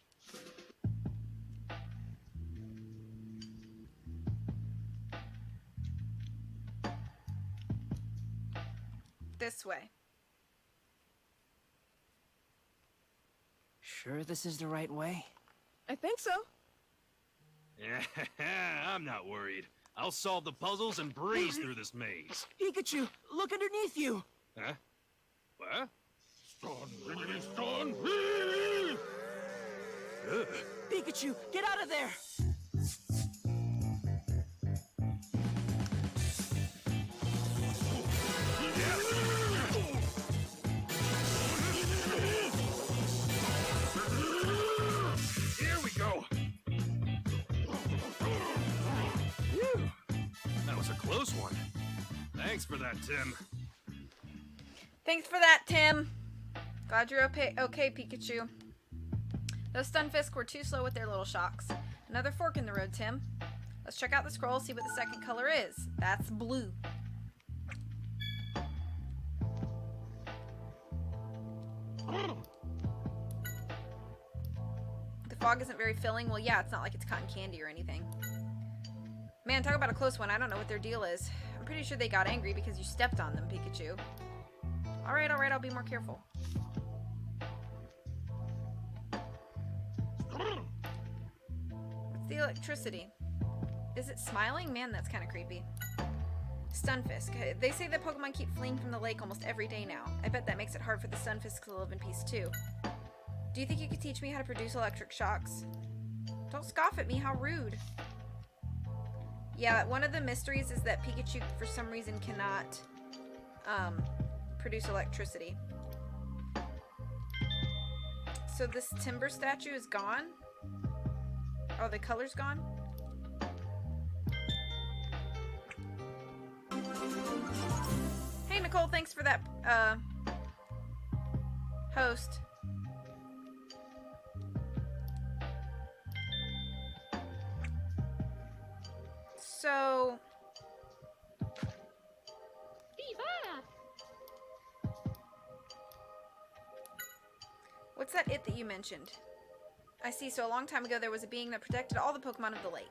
This way. Sure this is the right way? I think so. I'm not worried. I'll solve the puzzles and breeze through this maze. Pikachu, look underneath you! Huh? What? Ugh. Pikachu, get out of there! Here we go. Phew. That was a close one. Thanks for that, Tim. Thanks for that, Tim. Glad you're okay, Pikachu. Those Stunfisk were too slow with their little shocks. Another fork in the road, Tim. Let's check out the scroll, see what the second color is. That's blue. The fog isn't very filling. Well, yeah, it's not like it's cotton candy or anything. Man, talk about a close one. I don't know what their deal is. I'm pretty sure they got angry because you stepped on them, Pikachu. Alright, I'll be more careful. What's the electricity? Is it smiling? Man, that's kind of creepy. Stunfisk. They say that Pokemon keep fleeing from the lake almost every day now. I bet that makes it hard for the Stunfisk to live in peace too. Do you think you could teach me how to produce electric shocks? Don't scoff at me, how rude. Yeah, one of the mysteries is that Pikachu, for some reason, cannot produce electricity. So this timber statue is gone? Oh, the color's gone? Hey, Nicole, thanks for that, host. So... What's that it that you mentioned? I see, so a long time ago there was a being that protected all the Pokemon of the lake.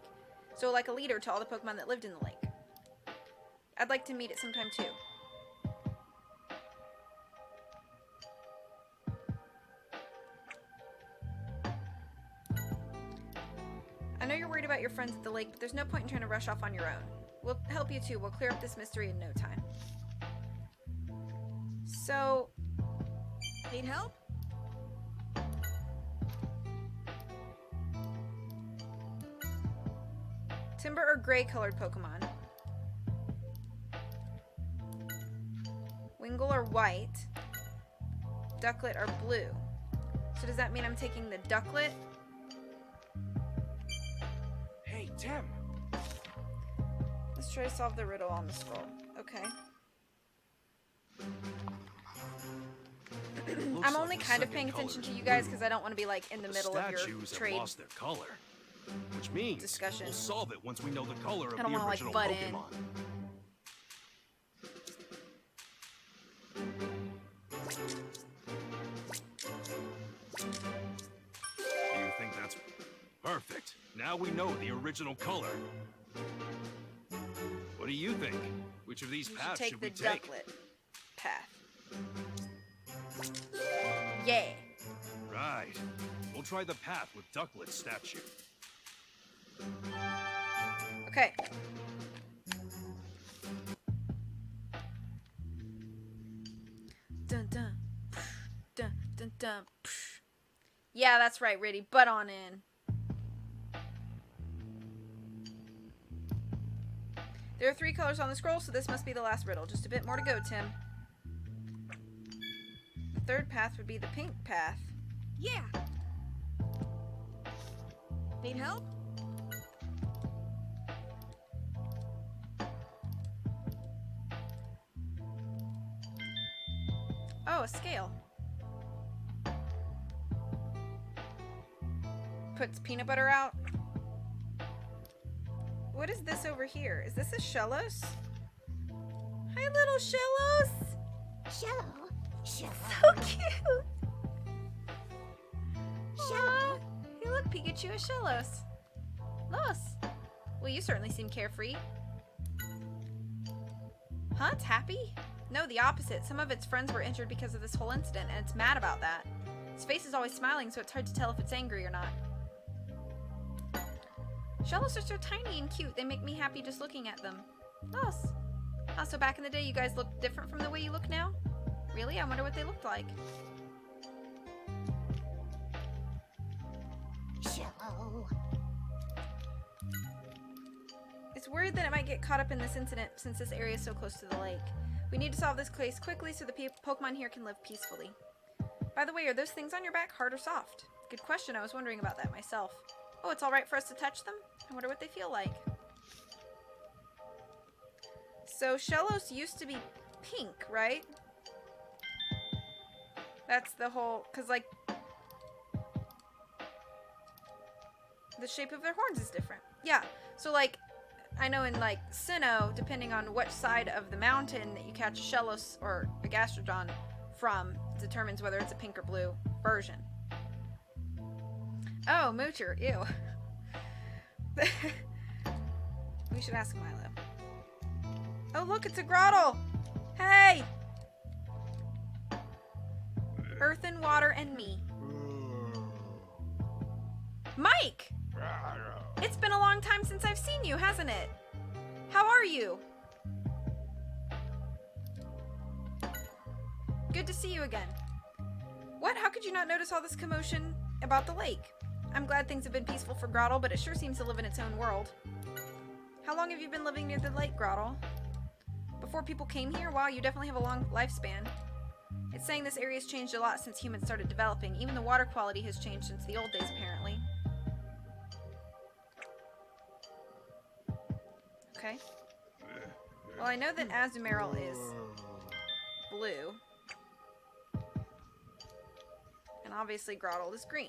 So like a leader to all the Pokemon that lived in the lake. I'd like to meet it sometime too. I know you're worried about your friends at the lake, but there's no point in trying to rush off on your own. We'll help you too. We'll clear up this mystery in no time. So... Need help? Timber or gray-colored Pokemon? Wingull or white? Ducklet or blue? So does that mean I'm taking the Ducklet? Hey, Tim. Let's try to solve the riddle on the scroll. Okay. I'm only kind of paying attention to you guys because I don't want to be like in the middle of your Statues have trade lost their color, which means discussion. we'll solve it once we know the color of I don't the wanna, original like, butt in. Pokemon. Do you think that's perfect? Now we know the original color. What do you think? Which of these You should paths take should the we take? Ducklet path. Yeah. Right. We'll try the path with Ducklet statue. Okay. Dun dun. Dun dun dun. Yeah, that's right, Riddy. Butt on in. There are 3 colors on the scroll, so this must be the last riddle. Just a bit more to go, Tim. The third path would be the pink path. Yeah. Need help? Oh, a scale. Puts peanut butter out. What is this over here? Is this a Shellos? Hi, little Shellos! Shello. Shello. So cute! Shello. Hey, look, Pikachu is Shellos. Los. Well, you certainly seem carefree. Huh? It's happy? No, the opposite. Some of its friends were injured because of this whole incident, and it's mad about that. Its face is always smiling, so it's hard to tell if it's angry or not. Shellos are so tiny and cute. They make me happy just looking at them. Los. Oh, so back in the day, you guys looked different from the way you look now? Really? I wonder what they looked like. Shello. It's worried that it might get caught up in this incident since this area is so close to the lake. We need to solve this case quickly so the Pokemon here can live peacefully. By the way, are those things on your back hard or soft? Good question. I was wondering about that myself. Oh, it's alright for us to touch them? I wonder what they feel like. So, Shellos used to be pink, right? That's the whole... Because, like... the shape of their horns is different. Yeah, so, like... I know in, like, Sinnoh, depending on which side of the mountain that you catch a Shellos or a Gastrodon from, determines whether it's a pink or blue version. Oh, Moocher, ew. We should ask Milo. Oh, look, it's a grotto! Hey! Earth and water and me. Mike! It's been a long time since I've seen you, hasn't it? How are you? Good to see you again. What? How could you not notice all this commotion about the lake? I'm glad things have been peaceful for Grottle, but it sure seems to live in its own world. How long have you been living near the lake, Grottle? Before people came here? Wow, you definitely have a long lifespan. It's saying this area's changed a lot since humans started developing. Even the water quality has changed since the old days, apparently. Okay. Well, I know that Azumarill is blue. And obviously Grottle is green.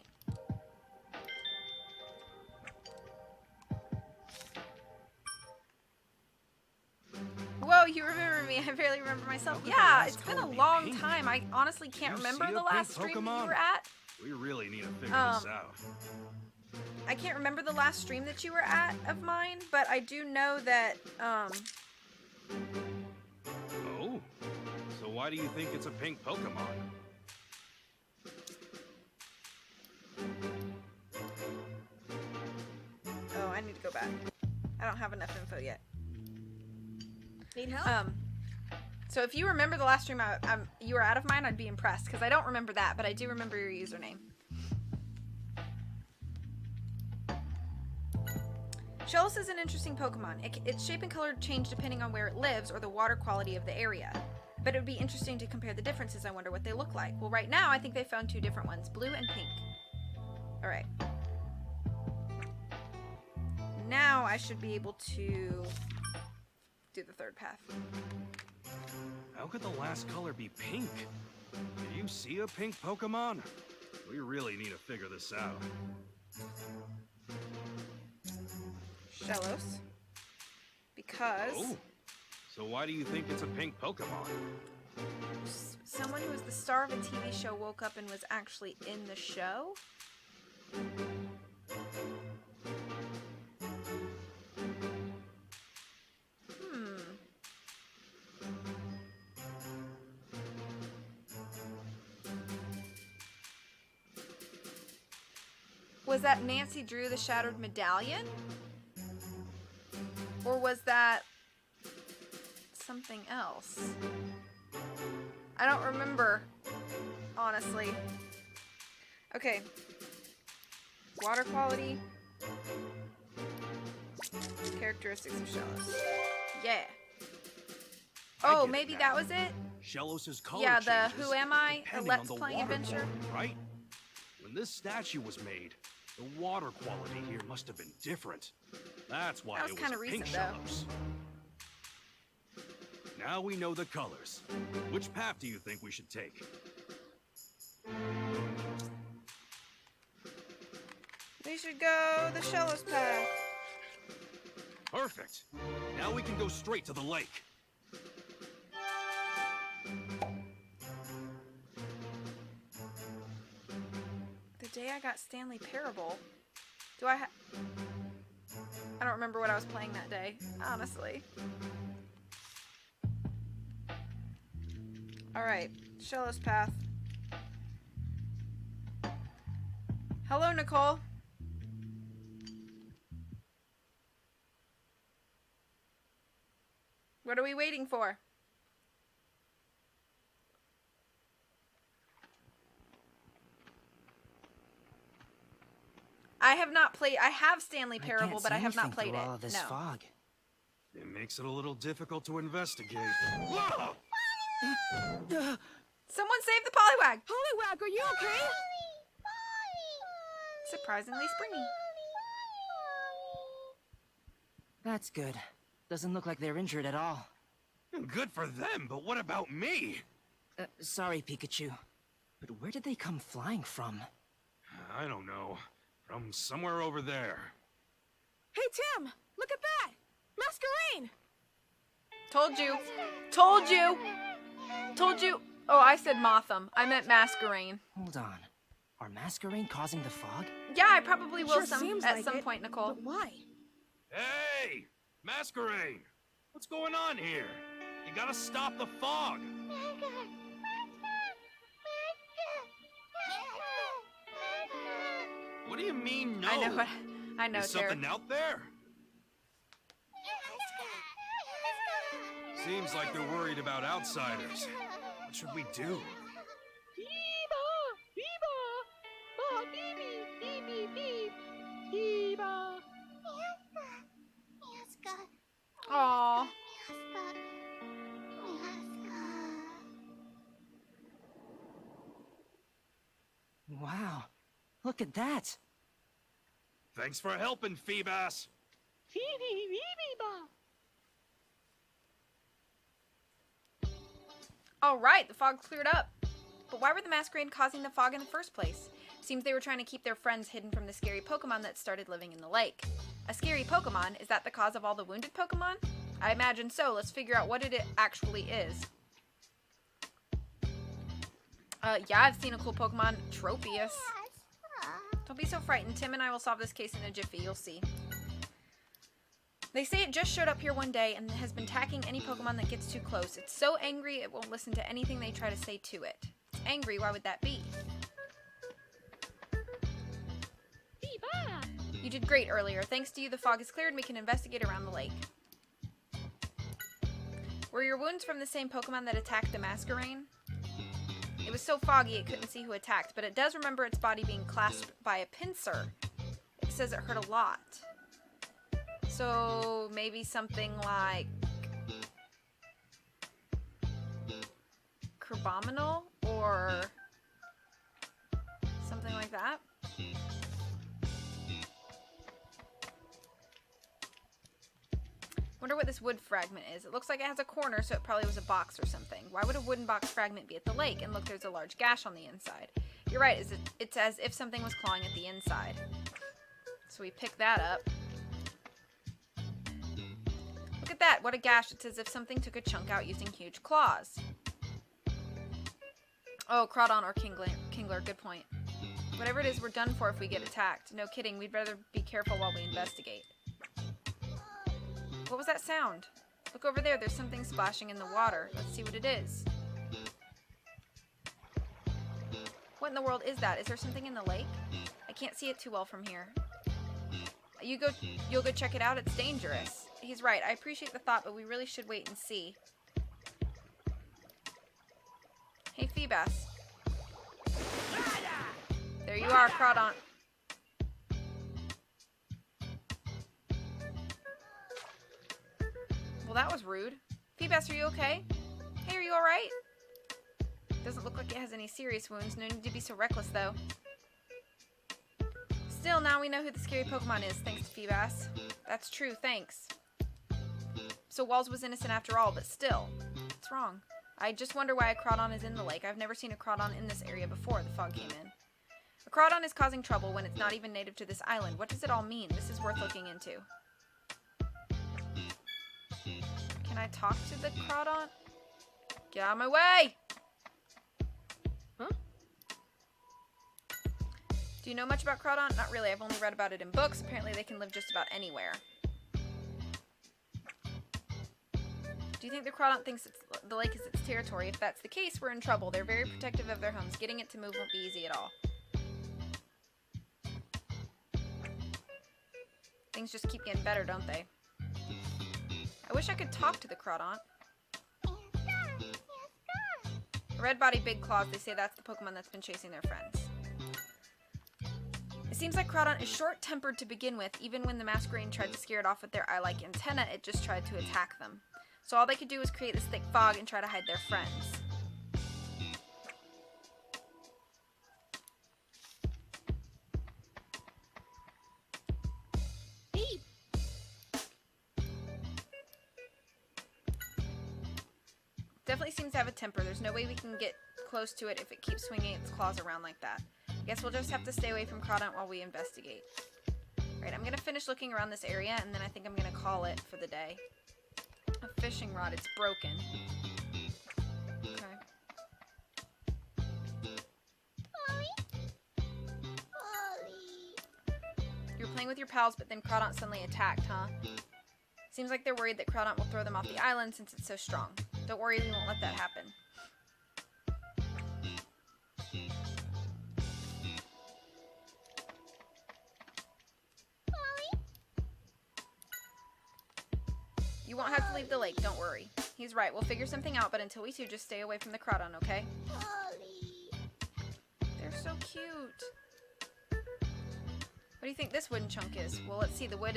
Whoa, you remember me. I barely remember myself. Yeah, it's been a long time. I honestly can't remember the last stream that you were at. We really need to figure this out. I can't remember the last stream that you were at of mine, but I do know that, Oh? So why do you think it's a pink Pokemon? Oh, I need to go back. I don't have enough info yet. Need help? So if you remember the last stream you were out of mine, I'd be impressed, because I don't remember that, but I do remember your username. Shellos is an interesting Pokemon. Its shape and color change depending on where it lives or the water quality of the area. But it would be interesting to compare the differences. I wonder what they look like. Well, right now, I think they found two different ones, blue and pink. Alright. Now I should be able to do the third path. How could the last color be pink? Did you see a pink Pokemon? We really need to figure this out. Shellos. Because... Oh. So why do you think it's a pink Pokemon? Someone who was the star of a TV show woke up and was actually in the show? Was that Nancy Drew the Shattered Medallion? Or was that something else? I don't remember, honestly. Okay. Water quality. Characteristics of Shellos. Yeah. Oh, maybe that was it? Shellos' color Yeah, the changes Who Am I? The depending Let's on the Play water adventure. quality, right? When this statue was made, the water quality here must have been different. That's why That was it kinda was pink recent, though. Shellos. Now we know the colors. Which path do you think we should take? We should go the Shellos path. Perfect. Now we can go straight to the lake. The day I got Stanley Parable. Do I don't remember what I was playing that day, honestly. Alright, Shellos path. Hello, Nicole. What are we waiting for? I have not played. I have Stanley Parable, but I have not played it. All of this fog. It makes it a little difficult to investigate. Whoa! Someone save the Poliwag! Poliwag, are you okay? Surprisingly springy. That's good. Doesn't look like they're injured at all. Good for them, but what about me? Sorry, Pikachu. But where did they come flying from? I don't know. From somewhere over there. Hey, Tim! Look at that! Masquerain! Told you. Told you. Told you. Oh, I said Motham. I meant Masquerain. Hold on. Are Masquerain causing the fog? Yeah, I probably will Sure at some point, Nicole. But why? Hey! Masquerain! What's going on here? You gotta stop the fog! What do you mean, no? I know, Is Jared. something out there? Seems like they're worried about outsiders. What should we do? Aww. Wow, look at that. Thanks for helping, Feebas. Alright, the fog cleared up. But why were the masquerade causing the fog in the first place? Seems they were trying to keep their friends hidden from the scary Pokemon that started living in the lake. A scary Pokemon? Is that the cause of all the wounded Pokemon? I imagine so. Let's figure out what it actually is. Yeah, I've seen a cool Pokemon, Tropius. Don't be so frightened. Tim and I will solve this case in a jiffy. You'll see. They say it just showed up here one day and has been attacking any Pokemon that gets too close. It's so angry it won't listen to anything they try to say to it. It's angry, why would that be? You did great earlier. Thanks to you, the fog is cleared and we can investigate around the lake. Were your wounds from the same Pokemon that attacked the masquerade? It was so foggy it couldn't see who attacked, but it does remember its body being clasped by a pincer. It says it hurt a lot. So maybe something like Crabominal or something like that. Wonder what this wood fragment is. It looks like it has a corner, so it probably was a box or something. Why would a wooden box fragment be at the lake? And look, there's a large gash on the inside. You're right, it's as if something was clawing at the inside. So we pick that up. Look at that, what a gash. It's as if something took a chunk out using huge claws. Oh, Crawdon or Kingler, good point. Whatever it is, we're done for if we get attacked. No kidding, we'd better be careful while we investigate. What was that sound? Look over there, there's something splashing in the water. Let's see what it is. What in the world is that? Is there something in the lake? I can't see it too well from here. You'll go check it out? It's dangerous. He's right, I appreciate the thought, but we really should wait and see. Hey, Feebas. There you are, Crawdon. Well, that was rude. Feebas, are you okay? Hey, are you alright? Doesn't look like it has any serious wounds. No need to be so reckless, though. Still, now we know who the scary Pokemon is, thanks to Feebas. That's true, thanks. So Walls was innocent after all, but still. What's wrong? I just wonder why a Crawdon is in the lake. I've never seen a Crawdon in this area before the fog came in. A Crawdon is causing trouble when it's not even native to this island. What does it all mean? This is worth looking into. Can I talk to the Crawdon? Get out of my way! Huh? Do you know much about Crawdon? Not really. I've only read about it in books. Apparently they can live just about anywhere. Do you think the Crawdon thinks the lake is its territory? If that's the case, we're in trouble. They're very protective of their homes. Getting it to move won't be easy at all. Things just keep getting better, don't they? I wish I could talk to the Crawdon. Red body, big claws. They say that's the Pokemon that's been chasing their friends. It seems like Crawdon is short-tempered to begin with. Even when the masquerade tried to scare it off with their eye-like antenna, it just tried to attack them. So all they could do was create this thick fog and try to hide their friends. Beep. Definitely seems to have a temper. There's no way we can get close to it if it keeps swinging its claws around like that. I guess we'll just have to stay away from Crawdon while we investigate. Right, I'm going to finish looking around this area, and then I think I'm going to call it for the day. A fishing rod. It's broken. Okay. You were playing with your pals, but then Crawdon suddenly attacked, huh? Seems like they're worried that Crawdon will throw them off the island since it's so strong. Don't worry, we won't let that happen. You won't have to leave the lake, don't worry. He's right, we'll figure something out, but until we do, just stay away from the Crawdon, okay? They're so cute. do you think this wooden chunk is? Well, let's see. The wood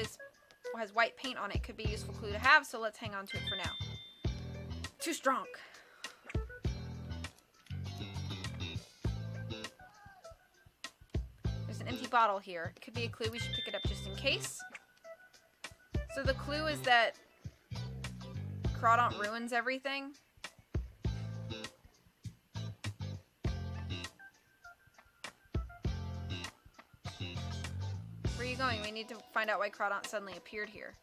has white paint on it. Could be a useful clue to have, so let's hang on to it for now. Too strong. There's an empty bottle here. Could be a clue. We should pick it up just in case. So the clue is that Crawdaunt ruins everything. Where are you going? We need to find out why Crawdaunt suddenly appeared here.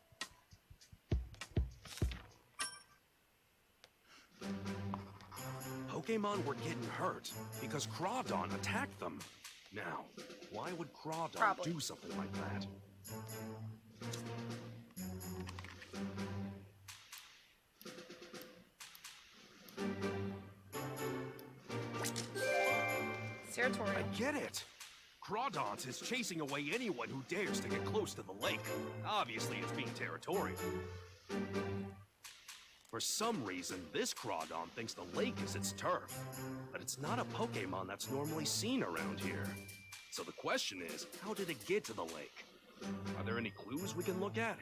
Pokemon were getting hurt because Crawdaunt attacked them. Now, why would Crawdaunt Probably do something like that? Territorial. I get it. Crawdaunt is chasing away anyone who dares to get close to the lake. Obviously, it's being territorial. For some reason, this Crawdaunt thinks the lake is its turf. But it's not a Pokemon that's normally seen around here. So the question is, how did it get to the lake? Are there any clues we can look at?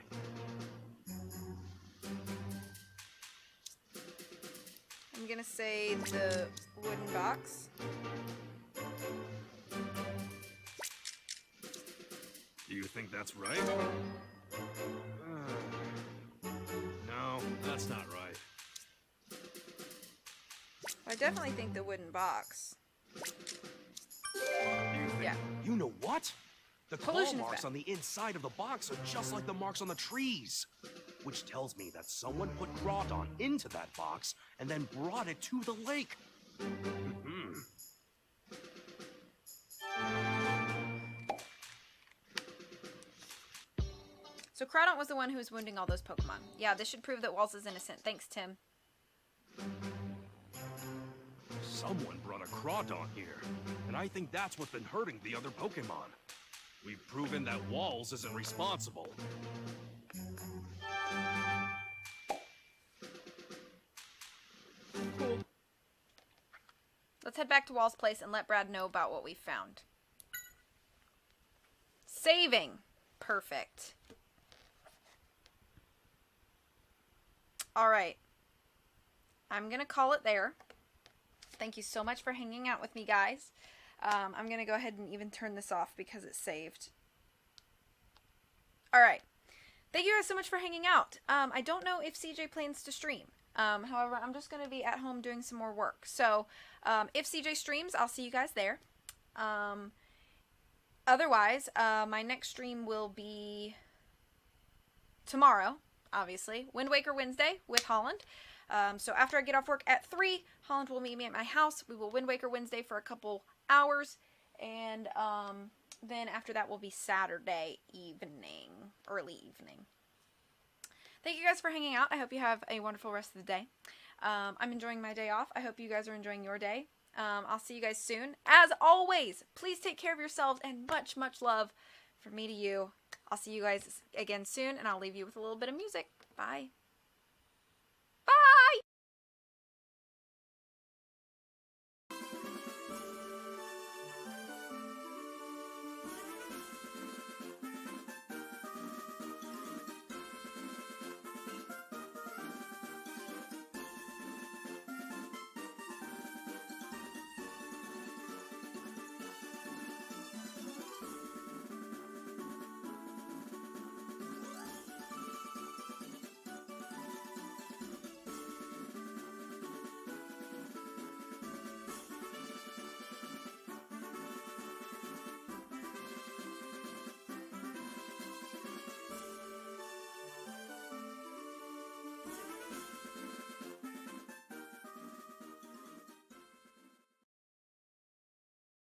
I'm gonna say the wooden box. Do you think that's right? No, that's not right. I definitely think the wooden box. Yeah. You know what? The claw Pollution's marks bad. on the inside of the box are just like the marks on the trees. Which tells me that someone put Crawdaunt into that box and then brought it to the lake. So Crawdaunt was the one who was wounding all those Pokemon. Yeah, this should prove that Walls is innocent. Thanks, Tim. Someone brought a Crawdaunt here, and I think that's what's been hurting the other Pokemon. We've proven that Walls isn't responsible. Cool. Let's head back to Wall's place and let Brad know about what we found. Saving. Perfect. Alright. I'm going to call it there. Thank you so much for hanging out with me, guys. I'm going to go ahead and even turn this off because it's saved. Alright. Thank you guys so much for hanging out. I don't know if CJ plans to stream. However, I'm just going to be at home doing some more work. So, if CJ streams, I'll see you guys there. Otherwise, my next stream will be tomorrow, obviously. Wind Waker Wednesday with Holland. So after I get off work at 3, Holland will meet me at my house. We will Wind Waker Wednesday for a couple hours. And then after that will be Saturday evening, early evening. Thank you guys for hanging out. I hope you have a wonderful rest of the day. I'm enjoying my day off. I hope you guys are enjoying your day. I'll see you guys soon. As always, please take care of yourselves and much, much love from me to you. I'll see you guys again soon, and I'll leave you with a little bit of music. Bye. Bye!